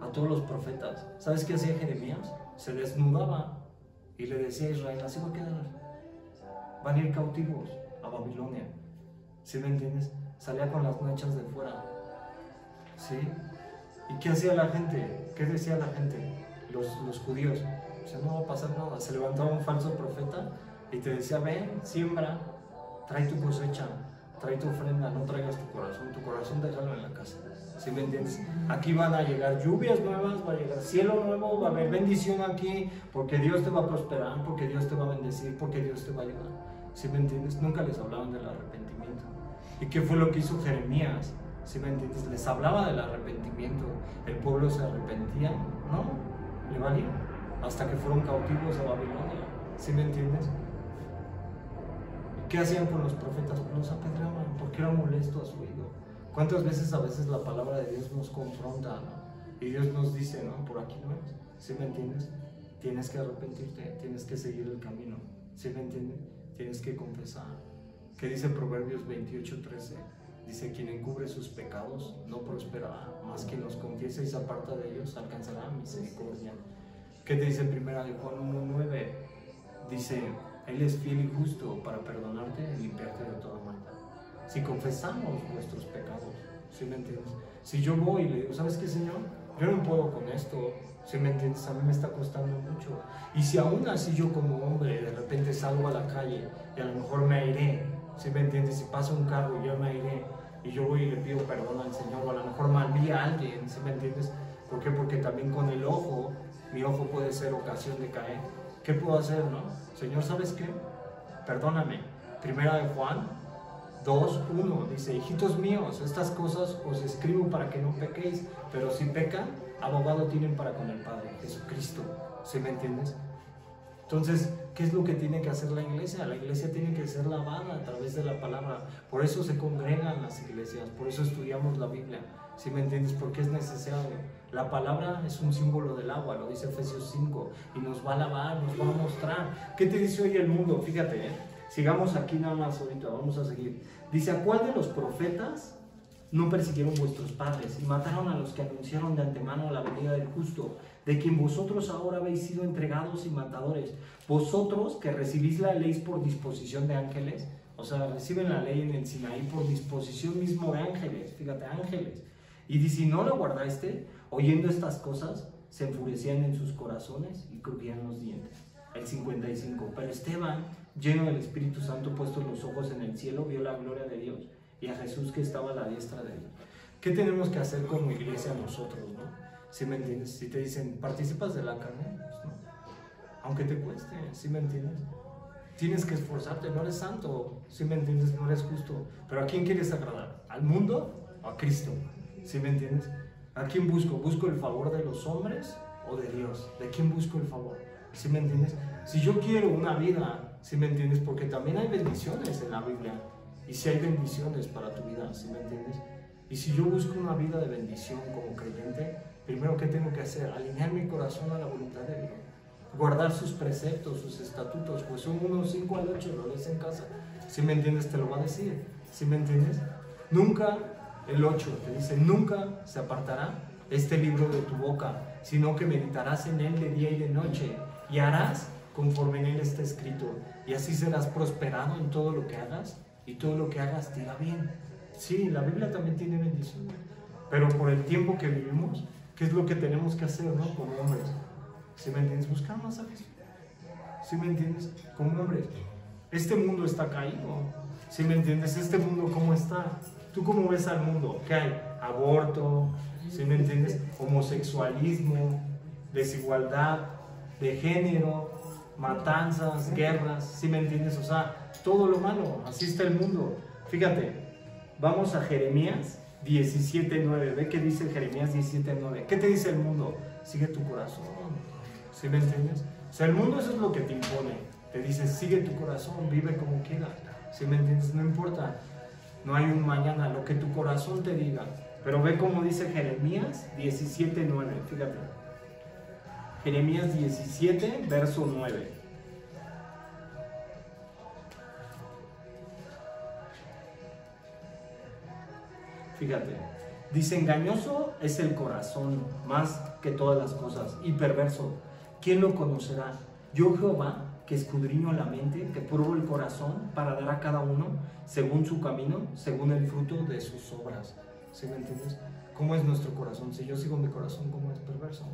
[SPEAKER 1] A todos los profetas. ¿Sabes qué hacía Jeremías? Se desnudaba y le decía a Israel, así va a quedar. Van a ir cautivos a Babilonia. ¿Sí me entiendes? Salía con las nachas de fuera. ¿Sí? ¿Y qué hacía la gente? ¿Qué decía la gente? Los judíos. O sea, no va a pasar nada. Se levantaba un falso profeta y te decía, ven, siembra, trae tu cosecha, trae tu ofrenda, no traigas tu corazón déjalo en la casa. ¿Sí me entiendes? Aquí van a llegar lluvias nuevas, va a llegar cielo nuevo, va a haber bendición aquí, porque Dios te va a prosperar, porque Dios te va a bendecir, porque Dios te va a ayudar. ¿Sí me entiendes? Nunca les hablaban del arrepentimiento. ¿Y qué fue lo que hizo Jeremías? ¿Sí me entiendes? Les hablaba del arrepentimiento. El pueblo se arrepentía, ¿no? Le valía. Hasta que fueron cautivos a Babilonia. ¿Sí me entiendes? ¿Qué hacían con los profetas? Pues los apedreaban, porque era molesto a su oído. ¿Cuántas veces la palabra de Dios nos confronta, ¿no? Y Dios nos dice, no, por aquí no es. ¿Sí me entiendes? Tienes que arrepentirte, tienes que seguir el camino. ¿Sí me entiendes? Tienes que confesar. ¿Qué dice Proverbios 28:13? Dice, quien encubre sus pecados no prosperará, mas quien los confiesa y se aparta de ellos alcanzará misericordia. ¿Qué te dice Primera de Juan 1:9? Dice, Él es fiel y justo para perdonarte y limpiarte de toda maldad. Si confesamos nuestros pecados, ¿sí me entiendes? Si yo voy y le digo, ¿sabes qué, Señor? Yo no puedo con esto, ¿sí me entiendes? A mí me está costando mucho. Y si aún así yo como hombre de repente salgo a la calle y a lo mejor me airé, ¿sí me entiendes? Si pasa un carro y yo me airé y yo voy y le pido perdón al Señor, o a lo mejor maldí a alguien, ¿sí me entiendes? ¿Por qué? Porque también con el ojo, mi ojo puede ser ocasión de caer. ¿Qué puedo hacer, no? Señor, ¿sabes qué? Perdóname. Primera de Juan 2:1 dice, hijitos míos, estas cosas os escribo para que no pequéis, pero si pecan, abogado tienen para con el Padre, Jesucristo. ¿Sí me entiendes? Entonces, ¿qué es lo que tiene que hacer la iglesia? La iglesia tiene que ser lavada a través de la palabra. Por eso se congregan las iglesias, por eso estudiamos la Biblia. ¿Sí me entiendes? Porque es necesario. La palabra es un símbolo del agua, lo dice Efesios 5, y nos va a lavar, nos va a mostrar. ¿Qué te dice hoy el mundo? Fíjate, sigamos aquí nada más ahorita, vamos a seguir. Dice, ¿a cuál de los profetas no persiguieron vuestros padres y mataron a los que anunciaron de antemano la venida del justo, de quien vosotros ahora habéis sido entregados y matadores. Vosotros que recibís la ley por disposición de ángeles, o sea, reciben la ley en el Sinaí por disposición mismo de ángeles, fíjate, ángeles. Y si no la guardaste, oyendo estas cosas, se enfurecían en sus corazones y crujían los dientes. El 55. Pero Esteban, lleno del Espíritu Santo, puestos los ojos en el cielo, vio la gloria de Dios y a Jesús que estaba a la diestra de Dios. ¿Qué tenemos que hacer como iglesia nosotros, no? ¿Sí me entiendes? Si te dicen, ¿participas de la carne? Pues no. Aunque te cueste, ¿sí me entiendes? Tienes que esforzarte, no eres santo, ¿sí me entiendes? No eres justo. Pero ¿a quién quieres agradar? ¿Al mundo o a Cristo? ¿Sí me entiendes? ¿A quién busco? ¿Busco el favor de los hombres o de Dios? ¿De quién busco el favor? ¿Sí me entiendes? Si yo quiero una vida, ¿sí me entiendes? Porque también hay bendiciones en la Biblia. Y si hay bendiciones para tu vida, ¿sí me entiendes? Y si yo busco una vida de bendición como creyente, primero, ¿qué tengo que hacer? Alinear mi corazón a la voluntad de Dios. Guardar sus preceptos, sus estatutos. Pues son 1, 5 al 8, lo lees en casa. ¿Sí me entiendes? Te lo va a decir. ¿Sí me entiendes? Nunca, el 8 te dice, nunca se apartará este libro de tu boca, sino que meditarás en él de día y de noche, y harás conforme en él está escrito, y así serás prosperado en todo lo que hagas, y todo lo que hagas te irá bien. Sí, la Biblia también tiene bendición, pero por el tiempo que vivimos, ¿qué es lo que tenemos que hacer, no? Como hombres, ¿sí me entiendes? Buscar más a Cristo. ¿Sí me entiendes? Como hombres, este mundo está caído. ¿Sí me entiendes? Este mundo, ¿cómo está? ¿Tú cómo ves al mundo? ¿Qué hay? Aborto, ¿sí me entiendes? Homosexualismo, desigualdad de género, matanzas, guerras, ¿sí me entiendes? O sea, todo lo malo, así está el mundo. Fíjate, vamos a Jeremías 17:9. Ve qué dice Jeremías 17:9. ¿Qué te dice el mundo? Sigue tu corazón, ¿sí me entiendes? O sea, el mundo eso es lo que te impone. Te dice, sigue tu corazón, vive como quieras, ¿sí me entiendes? No importa, no hay un mañana, lo que tu corazón te diga. Pero ve cómo dice Jeremías 17:9, fíjate. Jeremías 17, verso 9. Fíjate, dice, engañoso es el corazón más que todas las cosas y perverso. ¿Quién lo conocerá? Yo Jehová, que escudriño la mente, que pruebo el corazón para dar a cada uno según su camino, según el fruto de sus obras. ¿Sí me entiendes? ¿Cómo es nuestro corazón? Si yo sigo mi corazón, ¿cómo es perverso?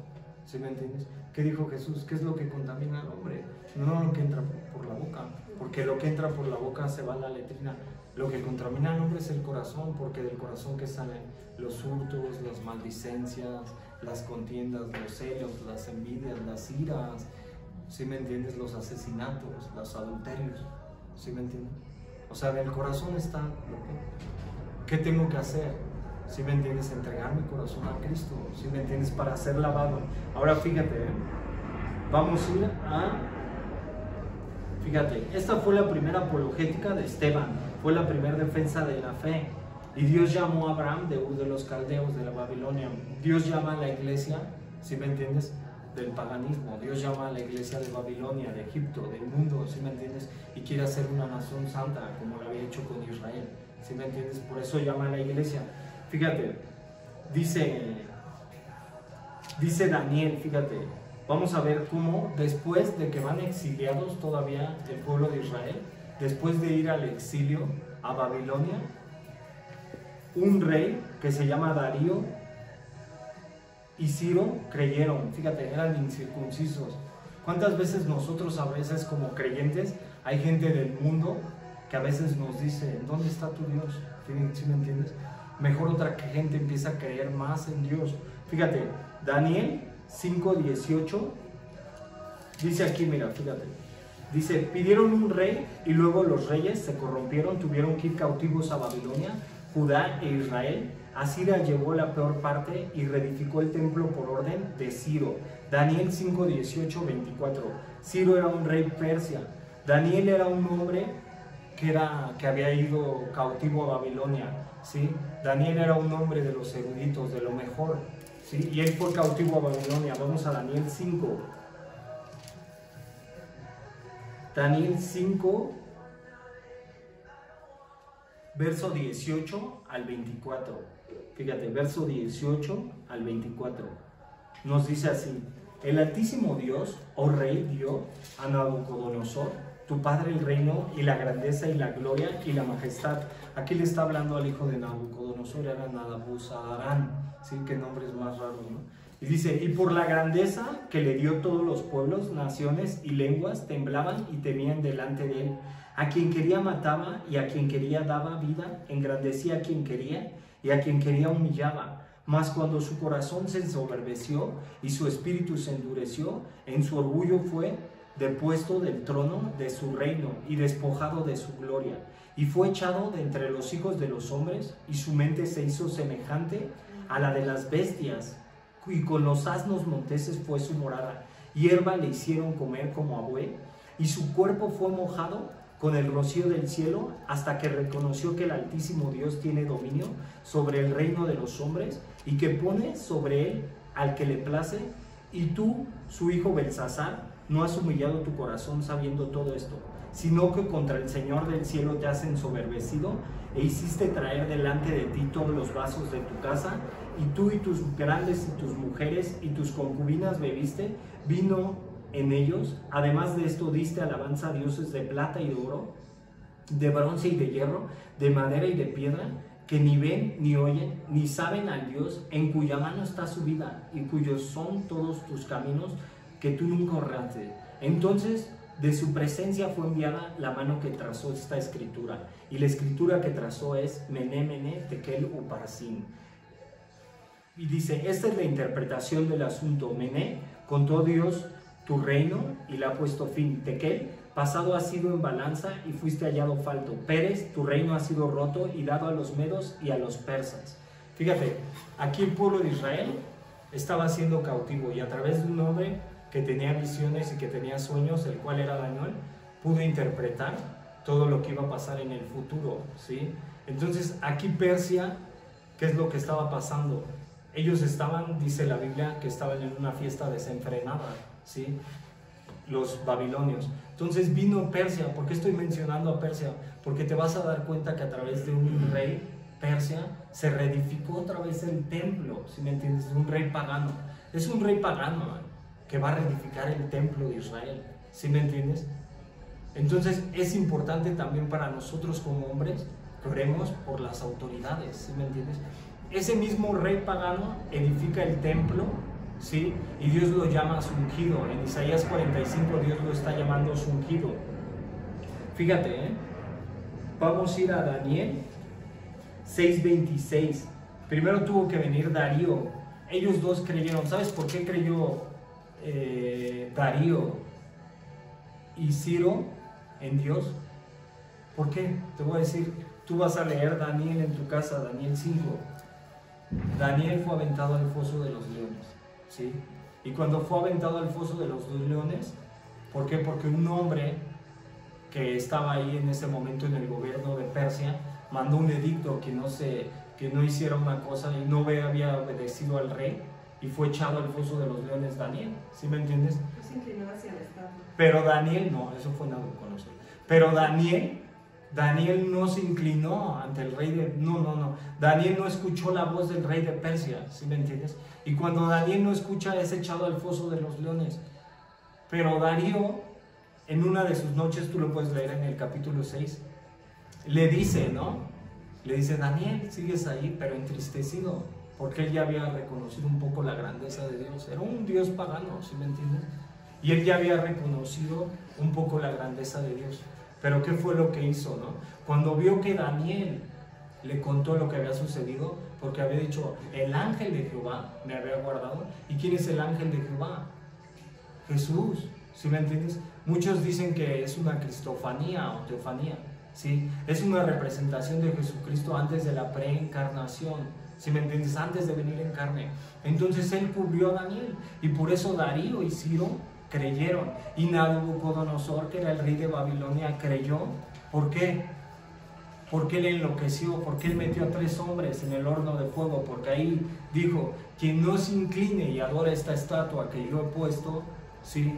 [SPEAKER 1] ¿Sí me entiendes? ¿Qué dijo Jesús? ¿Qué es lo que contamina al hombre? No lo que entra por la boca, porque lo que entra por la boca se va a la letrina. Lo que contamina al hombre es el corazón, porque del corazón que salen los hurtos, las maldicencias, las contiendas, los celos, las envidias, las iras, ¿sí me entiendes? Los asesinatos, los adulterios, ¿sí me entiendes? O sea, del corazón está lo que... ¿Qué tengo que hacer? ¿Sí me entiendes? Entregar mi corazón a Cristo, ¿sí me entiendes? Para ser lavado. Ahora fíjate, vamos a ir a... Fíjate, esta fue la primera apologética de Esteban, fue la primera defensa de la fe. Y Dios llamó a Abraham de Ur de los Caldeos, de la Babilonia. Dios llama a la iglesia, ¿sí me entiendes? Del paganismo. Dios llama a la iglesia de Babilonia, de Egipto, del mundo, ¿sí me entiendes? Y quiere hacer una nación santa, como lo había hecho con Israel, ¿sí me entiendes? Por eso llama a la iglesia. Fíjate, dice Daniel, fíjate, vamos a ver cómo después de que van exiliados todavía el pueblo de Israel, después de ir al exilio a Babilonia, un rey que se llama Darío y Ciro creyeron, fíjate, eran incircuncisos. ¿Cuántas veces nosotros a veces como creyentes hay gente del mundo que a veces nos dice, ¿dónde está tu Dios? ¿Sí me entiendes? Mejor otra gente empieza a creer más en Dios. Fíjate, Daniel 5:18 dice aquí, mira, fíjate. Dice, pidieron un rey y luego los reyes se corrompieron, tuvieron que ir cautivos a Babilonia, Judá e Israel. Asiria llevó la peor parte y reedificó el templo por orden de Ciro. Daniel 5:18-24. Ciro era un rey persia. Daniel era un hombre que había ido cautivo a Babilonia, ¿sí? Daniel era un hombre de los eruditos, de lo mejor, ¿sí? Y él fue cautivo a Babilonia. Vamos a Daniel 5. Daniel 5, verso 18 al 24. Fíjate, verso 18 al 24. Nos dice así: el Altísimo Dios, oh Rey, dio a Nabucodonosor, tu padre, el reino y la grandeza y la gloria y la majestad. Aquí le está hablando al hijo de Nabucodonosor, era Nabuzaradán, ¿sí? Qué nombres más raros, ¿no? Y dice, y por la grandeza que le dio, todos los pueblos, naciones y lenguas temblaban y temían delante de él. A quien quería mataba, y a quien quería daba vida, engrandecía a quien quería, y a quien quería humillaba. Mas cuando su corazón se ensoberbeció y su espíritu se endureció, en su orgullo fue depuesto del trono de su reino y despojado de su gloria. Y fue echado de entre los hijos de los hombres, y su mente se hizo semejante a la de las bestias, y con los asnos monteses fue su morada. Hierba le hicieron comer como a buey, y su cuerpo fue mojado con el rocío del cielo, hasta que reconoció que el Altísimo Dios tiene dominio sobre el reino de los hombres, y que pone sobre él al que le place. Y tú, su hijo Belsasar, no has humillado tu corazón sabiendo todo esto, sino que contra el Señor del cielo te has ensoberbecido, e hiciste traer delante de ti todos los vasos de tu casa, y tú y tus grandes y tus mujeres y tus concubinas bebiste vino en ellos. Además de esto diste alabanza a dioses de plata y de oro, de bronce y de hierro, de madera y de piedra, que ni ven ni oyen, ni saben al Dios en cuya mano está su vida, y cuyos son todos tus caminos, que tú nunca honraste. Entonces de su presencia fue enviada la mano que trazó esta escritura, y la escritura que trazó es Mené, Mené, Tekel, Uparsin. Y dice, esta es la interpretación del asunto. Mené, contó Dios tu reino y le ha puesto fin. Tekel, pasado ha sido en balanza y fuiste hallado falto. Pérez, tu reino ha sido roto y dado a los medos y a los persas. Fíjate, aquí el pueblo de Israel estaba siendo cautivo, y a través de un hombre que tenía visiones y que tenía sueños, el cual era Daniel, pudo interpretar todo lo que iba a pasar en el futuro, ¿sí? Entonces aquí Persia, ¿qué es lo que estaba pasando? Ellos estaban, dice la Biblia, que estaban en una fiesta desenfrenada, ¿sí? Los babilonios. Entonces vino Persia. ¿Por qué estoy mencionando a Persia? Porque te vas a dar cuenta que a través de un rey, Persia, se reedificó otra vez el templo, ¿sí me entiendes? Un rey pagano. Es un rey pagano, que va a reedificar el templo de Israel, ¿sí me entiendes? Entonces es importante también para nosotros como hombres que oremos por las autoridades, ¿sí me entiendes? Ese mismo rey pagano edifica el templo, ¿sí? Y Dios lo llama su ungido. En Isaías 45 Dios lo está llamando su ungido. Fíjate, vamos a ir a Daniel 6:26. Primero tuvo que venir Darío. Ellos dos creyeron. ¿Sabes por qué creyó Darío y Ciro en Dios? ¿Por qué? Te voy a decir. Tú vas a leer Daniel en tu casa, Daniel 5. Daniel fue aventado al foso de los leones, ¿sí? Y cuando fue aventado al foso de los leones, ¿por qué? Porque un hombre que estaba ahí en ese momento en el gobierno de Persia mandó un edicto que no hiciera una cosa, y no había obedecido al rey, y fue echado al foso de los leones Daniel, ¿sí me entiendes?
[SPEAKER 2] No se inclinó hacia el estatua.
[SPEAKER 1] Pero Daniel, no, eso fue Nabucodonosor. Pero Daniel no se inclinó ante el rey de... No. Daniel no escuchó la voz del rey de Persia, ¿sí me entiendes? Y cuando Daniel no escucha, es echado al foso de los leones. Pero Darío, en una de sus noches, tú lo puedes leer en el capítulo 6, le dice, ¿no? Le dice, Daniel, sigues ahí, pero entristecido, porque él ya había reconocido un poco la grandeza de Dios. Era un Dios pagano, ¿sí me entiendes? Y él ya había reconocido un poco la grandeza de Dios. Pero ¿qué fue lo que hizo, no? Cuando vio que Daniel le contó lo que había sucedido, porque había dicho, el ángel de Jehová me había guardado. ¿Y quién es el ángel de Jehová? Jesús, ¿sí me entiendes? Muchos dicen que es una cristofanía o teofanía, ¿sí? Es una representación de Jesucristo antes de la preencarnación, ¿sí me entiendes? Antes de venir en carne. Entonces él cubrió a Daniel, y por eso Darío y Ciro creyeron, y Nabucodonosor, que era el rey de Babilonia, creyó. ¿Por qué? Porque él enloqueció, porque él metió a 3 hombres en el horno de fuego, porque ahí dijo, quien no se incline y adore esta estatua que yo he puesto, sí,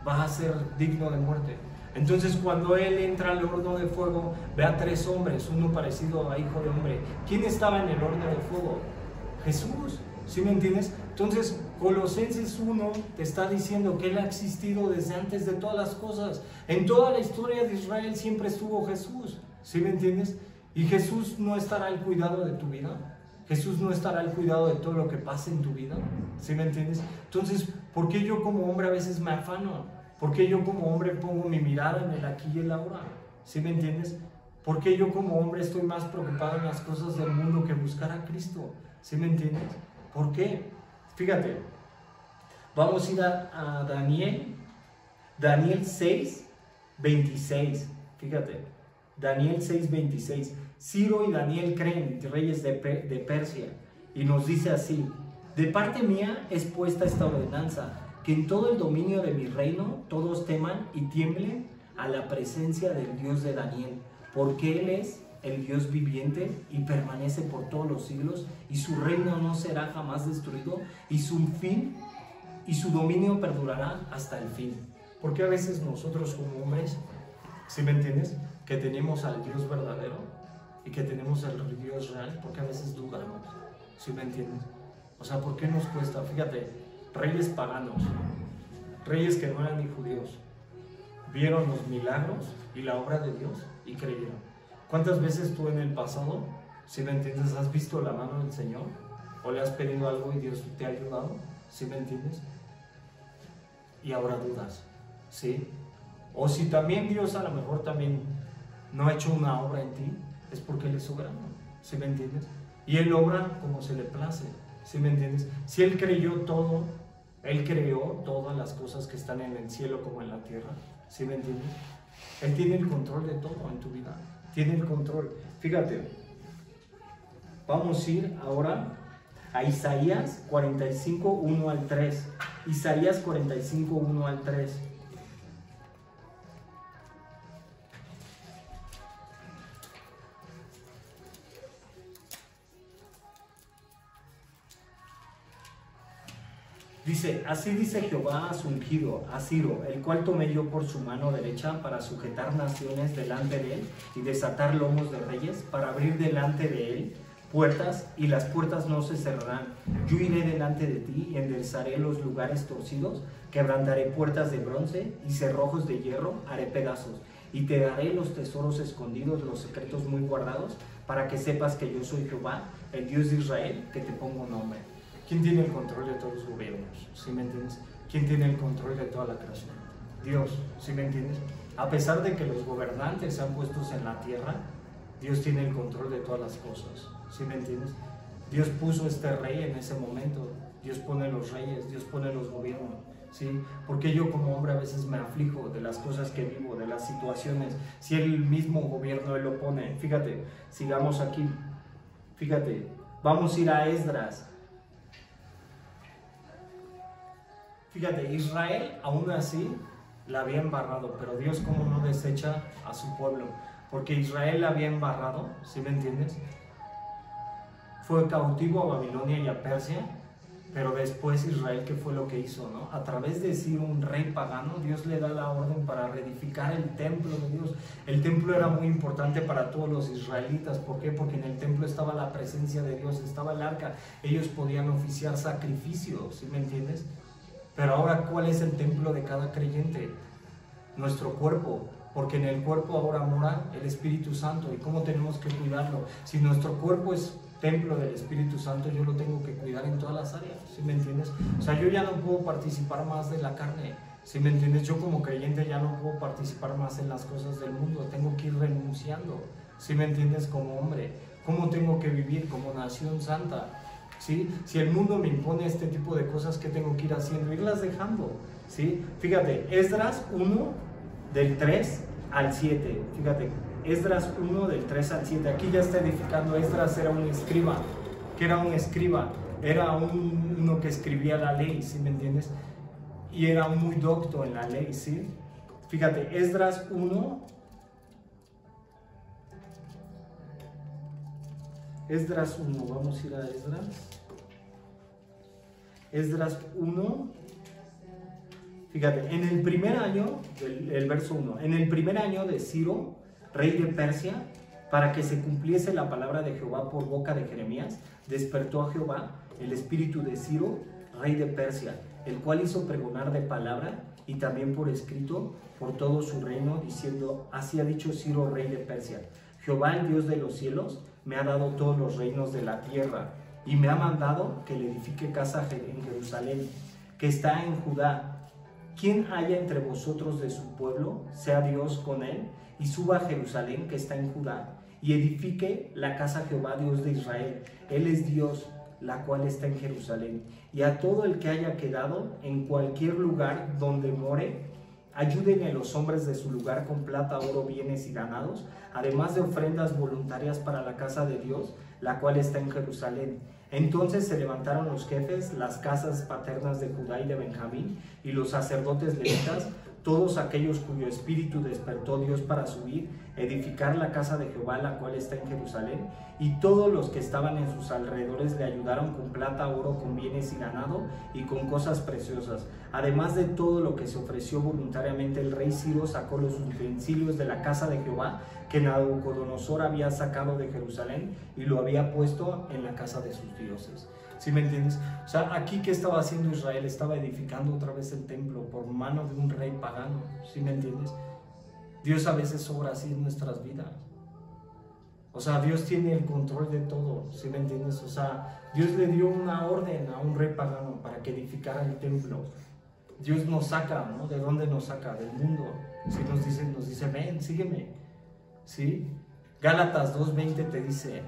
[SPEAKER 1] va a ser digno de muerte. Entonces cuando él entra al horno de fuego, ve a 3 hombres, uno parecido a hijo de hombre. ¿Quién estaba en el horno de fuego? Jesús, ¿sí me entiendes? Entonces Colosenses 1 te está diciendo que Él ha existido desde antes de todas las cosas. En toda la historia de Israel siempre estuvo Jesús, ¿sí me entiendes? Y Jesús no estará al cuidado de tu vida. Jesús no estará al cuidado de todo lo que pase en tu vida, ¿sí me entiendes? Entonces, ¿por qué yo como hombre a veces me afano? ¿Por qué yo como hombre pongo mi mirada en el aquí y el ahora? ¿Sí me entiendes? ¿Por qué yo como hombre estoy más preocupado en las cosas del mundo que buscar a Cristo? ¿Sí me entiendes? ¿Por qué? Fíjate, vamos a ir a Daniel 6, 26. Fíjate, Daniel 6, 26. Ciro y Daniel creen, reyes de Persia, y nos dice así: de parte mía es puesta esta ordenanza, que en todo el dominio de mi reino todos teman y tiemblen a la presencia del Dios de Daniel, porque Él es el Dios viviente y permanece por todos los siglos, y su reino no será jamás destruido, y su fin y su dominio perdurará hasta el fin. Porque a veces nosotros como hombres, ¿sí me entiendes?, que tenemos al Dios verdadero y que tenemos al Dios real, porque a veces dudamos, ¿sí me entiendes? O sea, ¿por qué nos cuesta? Fíjate, reyes paganos, reyes que no eran ni judíos, vieron los milagros y la obra de Dios y creyeron. ¿Cuántas veces tú en el pasado, si me entiendes, has visto la mano del Señor? ¿O le has pedido algo y Dios te ha ayudado? ¿Sí me entiendes? Y ahora dudas, ¿sí? O si también Dios a lo mejor también no ha hecho una obra en ti, es porque Él es soberano, ¿sí me entiendes? Y Él obra como se le place, ¿sí me entiendes? Si Él creyó todo, Él creó todas las cosas que están en el cielo como en la tierra, ¿sí me entiendes? Él tiene el control de todo en tu vida, tiene el control. Fíjate, vamos a ir ahora a Isaías 45, 1 al 3. Isaías 45, 1 al 3. Dice, así dice Jehová a su ungido, a Ciro, el cual tomé yo por su mano derecha para sujetar naciones delante de él y desatar lomos de reyes, para abrir delante de él puertas, y las puertas no se cerrarán. Yo iré delante de ti y enderezaré los lugares torcidos, quebrantaré puertas de bronce y cerrojos de hierro haré pedazos, y te daré los tesoros escondidos, los secretos muy guardados, para que sepas que yo soy Jehová, el Dios de Israel, que te pongo nombre. ¿Quién tiene el control de todos los gobiernos? ¿Sí me entiendes? ¿Quién tiene el control de toda la creación? Dios, ¿sí me entiendes? A pesar de que los gobernantes sean puestos en la tierra, Dios tiene el control de todas las cosas, ¿sí me entiendes? Dios puso este rey en ese momento, Dios pone los reyes, Dios pone los gobiernos, ¿sí? Porque yo como hombre a veces me aflijo de las cosas que vivo, de las situaciones, si el mismo gobierno Él lo pone. Fíjate, sigamos aquí, fíjate, vamos a ir a Esdras. Fíjate, Israel aún así la había embarrado, pero Dios como no desecha a su pueblo, porque Israel la había embarrado, ¿sí me entiendes? Fue cautivo a Babilonia y a Persia, pero después Israel, ¿qué fue lo que hizo, no? A través de Ciro, un rey pagano, Dios le da la orden para reedificar el templo de Dios. El templo era muy importante para todos los israelitas. ¿Por qué? Porque en el templo estaba la presencia de Dios, estaba el arca, ellos podían oficiar sacrificios, ¿sí me entiendes? Pero ahora, ¿cuál es el templo de cada creyente? Nuestro cuerpo, porque en el cuerpo ahora mora el Espíritu Santo. ¿Y cómo tenemos que cuidarlo? Si nuestro cuerpo es templo del Espíritu Santo, yo lo tengo que cuidar en todas las áreas, ¿sí me entiendes? O sea, yo ya no puedo participar más de la carne, ¿sí me entiendes? Yo como creyente ya no puedo participar más en las cosas del mundo, tengo que ir renunciando, ¿sí me entiendes? Como hombre, ¿cómo tengo que vivir como nación santa? ¿Sí? Si el mundo me impone este tipo de cosas, ¿qué tengo que ir haciendo? Irlas dejando, ¿sí? Fíjate, Esdras 1 del 3 al 7, fíjate, Esdras 1 del 3 al 7, aquí ya está edificando. Esdras era un escriba. ¿Qué era un escriba? Era uno que escribía la ley, ¿sí me entiendes? Y era muy docto en la ley, ¿sí? Fíjate, Esdras 1, vamos a ir a Esdras. Esdras 1, Fíjate, en el primer año, el verso 1, en el primer año de Ciro, rey de Persia, para que se cumpliese la palabra de Jehová por boca de Jeremías, despertó a Jehová el espíritu de Ciro, rey de Persia, el cual hizo pregonar de palabra y también por escrito por todo su reino, diciendo, así ha dicho Ciro, rey de Persia, Jehová, el Dios de los cielos, me ha dado todos los reinos de la tierra y me ha mandado que le edifique casa en Jerusalén, que está en Judá. Quien haya entre vosotros de su pueblo, sea Dios con él, y suba a Jerusalén, que está en Judá, y edifique la casa a Jehová, Dios de Israel. Él es Dios, la cual está en Jerusalén. Y a todo el que haya quedado en cualquier lugar donde more, ayúdenle los hombres de su lugar con plata, oro, bienes y ganados, además de ofrendas voluntarias para la casa de Dios, la cual está en Jerusalén. Entonces se levantaron los jefes, las casas paternas de Judá y de Benjamín, y los sacerdotes levitas, todos aquellos cuyo espíritu despertó Dios para subir, edificar la casa de Jehová, la cual está en Jerusalén, y todos los que estaban en sus alrededores le ayudaron con plata, oro, con bienes y ganado, y con cosas preciosas. Además de todo lo que se ofreció voluntariamente, el rey Ciro sacó los utensilios de la casa de Jehová, que Nabucodonosor había sacado de Jerusalén, y lo había puesto en la casa de sus dioses. ¿Sí me entiendes? O sea, aquí, ¿qué estaba haciendo Israel? Estaba edificando otra vez el templo por mano de un rey pagano. ¿Sí me entiendes? Dios a veces obra así en nuestras vidas. O sea, Dios tiene el control de todo. ¿Sí me entiendes? O sea, Dios le dio una orden a un rey pagano para que edificara el templo. Dios nos saca, ¿no? ¿De dónde nos saca? Del mundo. ¿Sí? Nos dice, ven, sígueme. ¿Sí? Gálatas 2:20 te dice,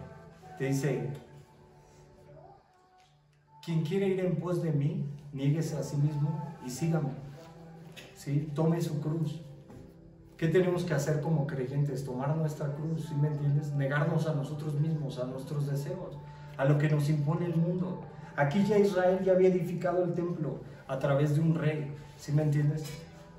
[SPEAKER 1] quien quiere ir en pos de mí, niéguese a sí mismo y sígame. ¿Sí? Tome su cruz. ¿Qué tenemos que hacer como creyentes? Tomar nuestra cruz, ¿sí me entiendes? Negarnos a nosotros mismos, a nuestros deseos, a lo que nos impone el mundo. Aquí ya Israel ya había edificado el templo a través de un rey, ¿sí me entiendes?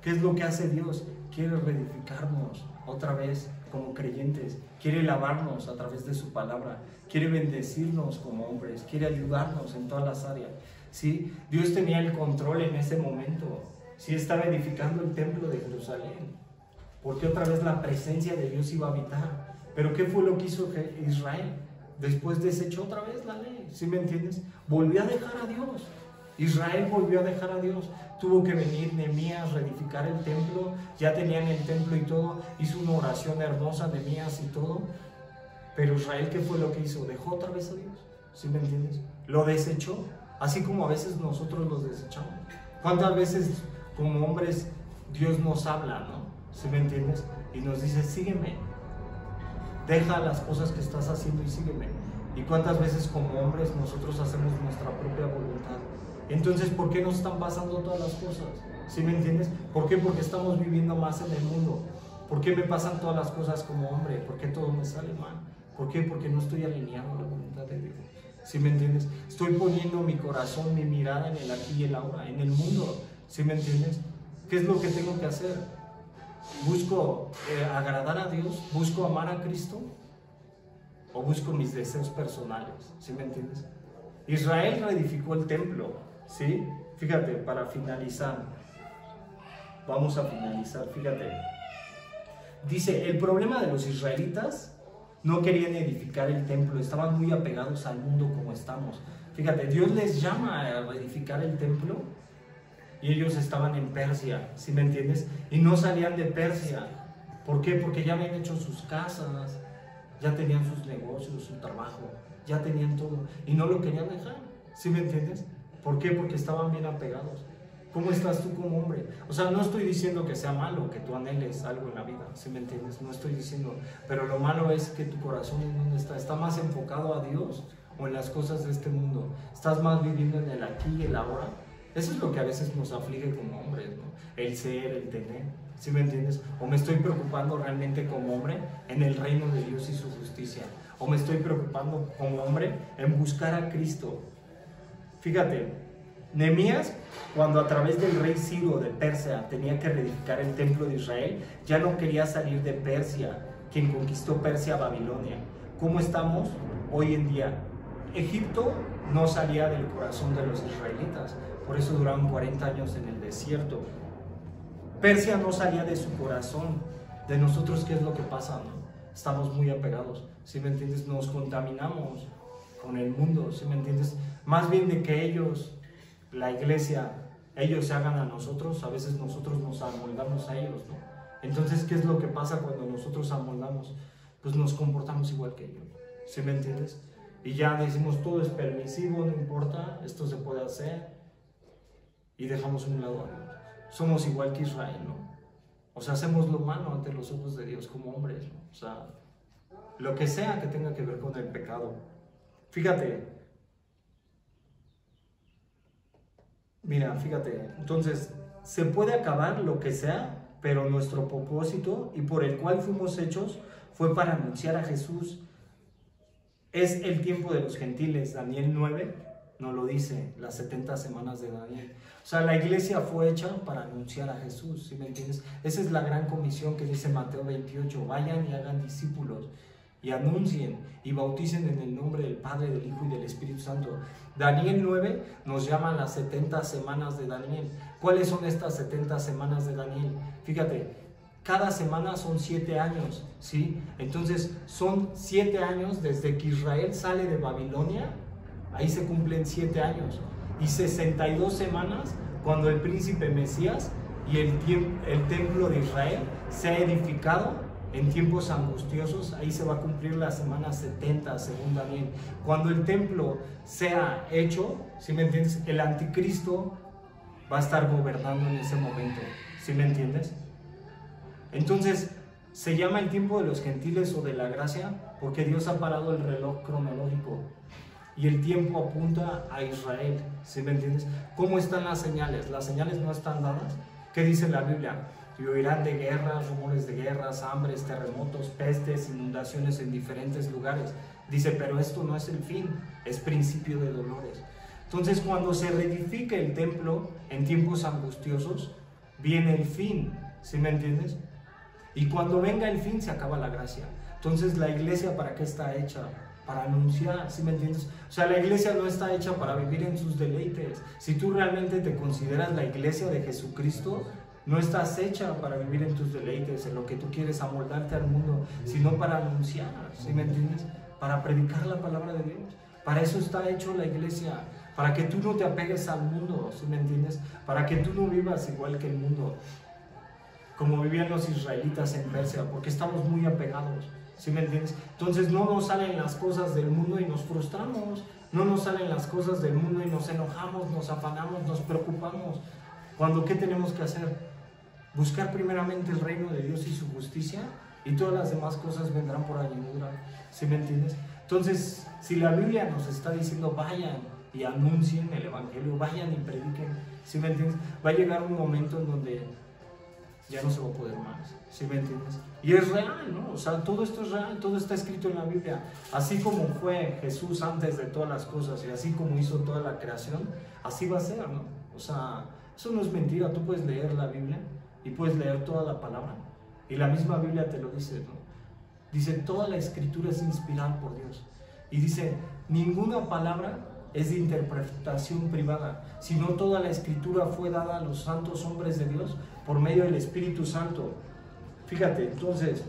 [SPEAKER 1] ¿Qué es lo que hace Dios? Quiere reedificarnos otra vez como creyentes, quiere lavarnos a través de su palabra, quiere bendecirnos como hombres, quiere ayudarnos en todas las áreas, ¿sí? Dios tenía el control en ese momento, ¿sí? Estaba edificando el templo de Jerusalén, porque otra vez la presencia de Dios iba a habitar. Pero ¿qué fue lo que hizo Israel? Después desechó otra vez la ley, ¿sí me entiendes? Volvió a dejar a Dios. Israel volvió a dejar a Dios. Tuvo que venir Nehemías a reedificar el templo. Ya tenían el templo y todo. Hizo una oración hermosa Nehemías y todo. Pero Israel, ¿qué fue lo que hizo? Dejó otra vez a Dios, ¿sí me entiendes? Lo desechó, así como a veces nosotros los desechamos. ¿Cuántas veces como hombres Dios nos habla, ¿no? ¿Sí me entiendes? Y nos dice, sígueme. Deja las cosas que estás haciendo y sígueme. ¿Y cuántas veces como hombres nosotros hacemos nuestra propia voluntad? Entonces, ¿por qué nos están pasando todas las cosas? ¿Sí me entiendes? ¿Por qué? Porque estamos viviendo más en el mundo. ¿Por qué me pasan todas las cosas como hombre? ¿Por qué todo me sale mal? ¿Por qué? Porque no estoy alineado a la voluntad de Dios. ¿Sí me entiendes? Estoy poniendo mi corazón, mi mirada en el aquí y el ahora, en el mundo. ¿Sí me entiendes? ¿Qué es lo que tengo que hacer? ¿Busco agradar a Dios? ¿Busco amar a Cristo? ¿O busco mis deseos personales? ¿Sí me entiendes? Israel reedificó el templo, ¿sí? Fíjate, para finalizar, vamos a finalizar, fíjate. Dice, el problema de los israelitas, no querían edificar el templo, estaban muy apegados al mundo como estamos. Fíjate, Dios les llama a reedificar el templo y ellos estaban en Persia, ¿sí me entiendes? Y no salían de Persia. ¿Por qué? Porque ya habían hecho sus casas, ya tenían sus negocios, su trabajo, ya tenían todo y no lo querían dejar, ¿sí me entiendes? ¿Por qué? Porque estaban bien apegados. ¿Cómo estás tú como hombre? O sea, no estoy diciendo que sea malo que tú anheles algo en la vida, ¿sí me entiendes? No estoy diciendo, pero lo malo es que tu corazón en dónde está. ¿Está más enfocado a Dios o en las cosas de este mundo? ¿Estás más viviendo en el aquí y el ahora? Eso es lo que a veces nos aflige como hombres, ¿no? El ser, el tener, ¿sí me entiendes? O me estoy preocupando realmente como hombre en el reino de Dios y su justicia. O me estoy preocupando como hombre en buscar a Cristo. Fíjate, Nehemías, cuando a través del rey Ciro de Persia tenía que reedificar el templo de Israel, ya no quería salir de Persia, quien conquistó Persia a Babilonia. ¿Cómo estamos hoy en día? Egipto no salía del corazón de los israelitas, por eso duraron 40 años en el desierto. Persia no salía de su corazón. De nosotros, ¿qué es lo que pasa, no? Estamos muy apegados, ¿sí me entiendes? Nos contaminamos con el mundo, ¿sí me entiendes? Más bien de que ellos, la iglesia, ellos se hagan a nosotros, a veces nosotros nos amoldamos a ellos, ¿no? Entonces, ¿qué es lo que pasa cuando nosotros amoldamos? Pues nos comportamos igual que ellos, ¿sí me entiendes? Y ya decimos, todo es permisivo, no importa, esto se puede hacer, y dejamos a un lado a Dios. Somos igual que Israel, ¿no? O sea, hacemos lo malo ante los ojos de Dios como hombres, ¿no? O sea, lo que sea que tenga que ver con el pecado. Fíjate, mira, fíjate, entonces, se puede acabar lo que sea, pero nuestro propósito y por el cual fuimos hechos fue para anunciar a Jesús. Es el tiempo de los gentiles. Daniel 9 nos lo dice, las 70 semanas de Daniel. O sea, la iglesia fue hecha para anunciar a Jesús, ¿sí me entiendes? Esa es la gran comisión que dice Mateo 28, vayan y hagan discípulos y anuncien y bauticen en el nombre del Padre, del Hijo y del Espíritu Santo. Daniel 9 nos llama las 70 semanas de Daniel. ¿Cuáles son estas 70 semanas de Daniel? Fíjate, cada semana son 7 años, ¿sí? Entonces son 7 años desde que Israel sale de Babilonia, ahí se cumplen 7 años. Y 62 semanas cuando el príncipe Mesías y el templo de Israel se ha edificado en tiempos angustiosos. Ahí se va a cumplir la semana 70 según Daniel. Cuando el templo sea hecho, ¿sí me entiendes? El anticristo va a estar gobernando en ese momento, ¿sí me entiendes? Entonces se llama el tiempo de los gentiles o de la gracia porque Dios ha parado el reloj cronológico. Y el tiempo apunta a Israel, ¿sí me entiendes? ¿Cómo están las señales? Las señales no están dadas. ¿Qué dice la Biblia? Y oirán de guerras, rumores de guerras, hambres, terremotos, pestes, inundaciones en diferentes lugares. Dice, pero esto no es el fin, es principio de dolores. Entonces, cuando se reedifique el templo en tiempos angustiosos, viene el fin, ¿sí me entiendes? Y cuando venga el fin, se acaba la gracia. Entonces, ¿la iglesia para qué está hecha? Para anunciar, ¿sí me entiendes? O sea, la iglesia no está hecha para vivir en sus deleites. Si tú realmente te consideras la iglesia de Jesucristo, no estás hecha para vivir en tus deleites, en lo que tú quieres amoldarte al mundo, sino para anunciar, ¿sí me entiendes? Para predicar la palabra de Dios. Para eso está hecho la iglesia, para que tú no te apegues al mundo, ¿sí me entiendes? Para que tú no vivas igual que el mundo, como vivían los israelitas en Persia, porque estamos muy apegados. ¿Sí me entiendes? Entonces no nos salen las cosas del mundo y nos frustramos, no nos salen las cosas del mundo y nos enojamos, nos afanamos, nos preocupamos. Cuando, ¿qué tenemos que hacer? Buscar primeramente el reino de Dios y su justicia, y todas las demás cosas vendrán por añadidura. ¿Sí me entiendes? Entonces, si la Biblia nos está diciendo vayan y anuncien el evangelio, vayan y prediquen, ¿sí me entiendes? Va a llegar un momento en donde ya no se va a poder más, ¿sí me entiendes? Y es real, ¿no? O sea, todo esto es real, todo está escrito en la Biblia. Así como fue Jesús antes de todas las cosas y así como hizo toda la creación, así va a ser, ¿no? O sea, eso no es mentira. Tú puedes leer la Biblia y puedes leer toda la palabra y la misma Biblia te lo dice, ¿no? Dice, toda la escritura es inspirada por Dios. Y dice, ninguna palabra es de interpretación privada, sino toda la escritura fue dada a los santos hombres de Dios por medio del Espíritu Santo. Fíjate, entonces,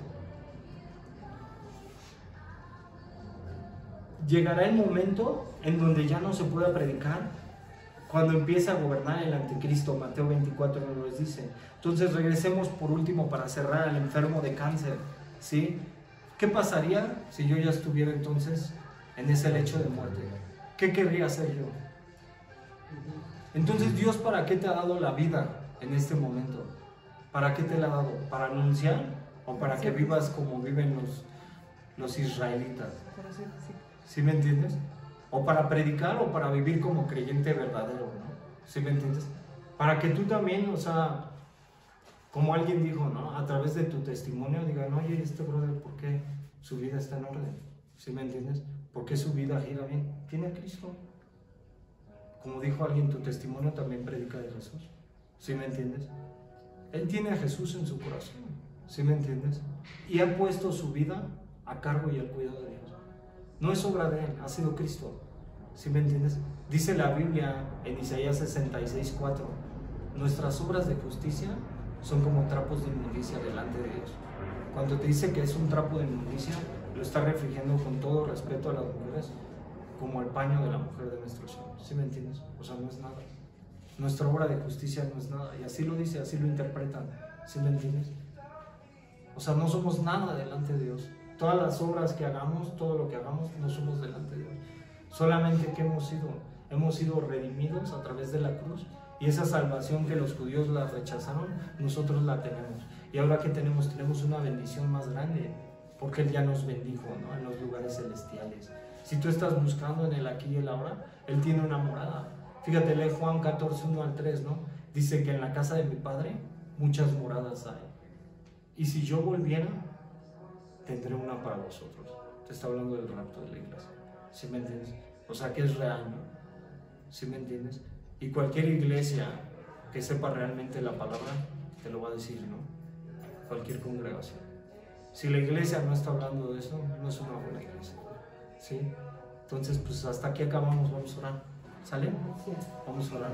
[SPEAKER 1] llegará el momento en donde ya no se pueda predicar, cuando empiece a gobernar el anticristo. Mateo 24 nos dice. Entonces regresemos por último para cerrar al enfermo de cáncer, ¿sí? ¿Qué pasaría si yo ya estuviera entonces en ese lecho de muerte? ¿Qué querría hacer yo? Entonces, Dios, ¿para qué te ha dado la vida en este momento? ¿Para qué te la ha dado? ¿Para anunciar o para que vivas como viven los israelitas? ¿Sí me entiendes? O para predicar o para vivir como creyente verdadero, ¿no? ¿Sí me entiendes? Para que tú también, o sea, como alguien dijo, ¿no? A través de tu testimonio digan, oye, este brother, ¿por qué su vida está en orden? ¿Sí me entiendes? ¿Por qué su vida gira bien? Tiene a Cristo. Como dijo alguien, tu testimonio también predica de Jesús. ¿Sí me entiendes? Él tiene a Jesús en su corazón. ¿Sí me entiendes? Y ha puesto su vida a cargo y al cuidado de Dios. No es obra de él, ha sido Cristo. ¿Sí me entiendes? Dice la Biblia en Isaías 66:4, nuestras obras de justicia son como trapos de inmundicia delante de Dios. Cuando te dice que es un trapo de inmundicia, lo está refiriendo con todo respeto a las mujeres como el paño de la mujer de menstruación. ¿Sí me entiendes? O sea, no es nada. Nuestra obra de justicia no es nada. Y así lo dice, así lo interpretan. ¿Sí me entiendes? O sea, no somos nada delante de Dios. Todas las obras que hagamos, todo lo que hagamos, no somos delante de Dios. Solamente que hemos sido redimidos a través de la cruz. Y esa salvación que los judíos la rechazaron, nosotros la tenemos. Y ahora que tenemos una bendición más grande, porque Él ya nos bendijo, ¿no? En los lugares celestiales. Si tú estás buscando en el aquí y el ahora, Él tiene una morada. Fíjate, lee Juan 14, 1 al 3, ¿no? Dice que en la casa de mi Padre muchas moradas hay. Y si yo volviera, tendré una para vosotros. Te está hablando del rapto de la iglesia. ¿Sí me entiendes? O sea, que es real, ¿no? ¿Sí me entiendes? Y cualquier iglesia que sepa realmente la palabra, te lo va a decir, ¿no? Cualquier congregación. Si la iglesia no está hablando de eso, no es una buena iglesia. ¿Sí? Entonces, pues hasta aquí acabamos, vamos a orar. ¿Sale? Vamos a orar.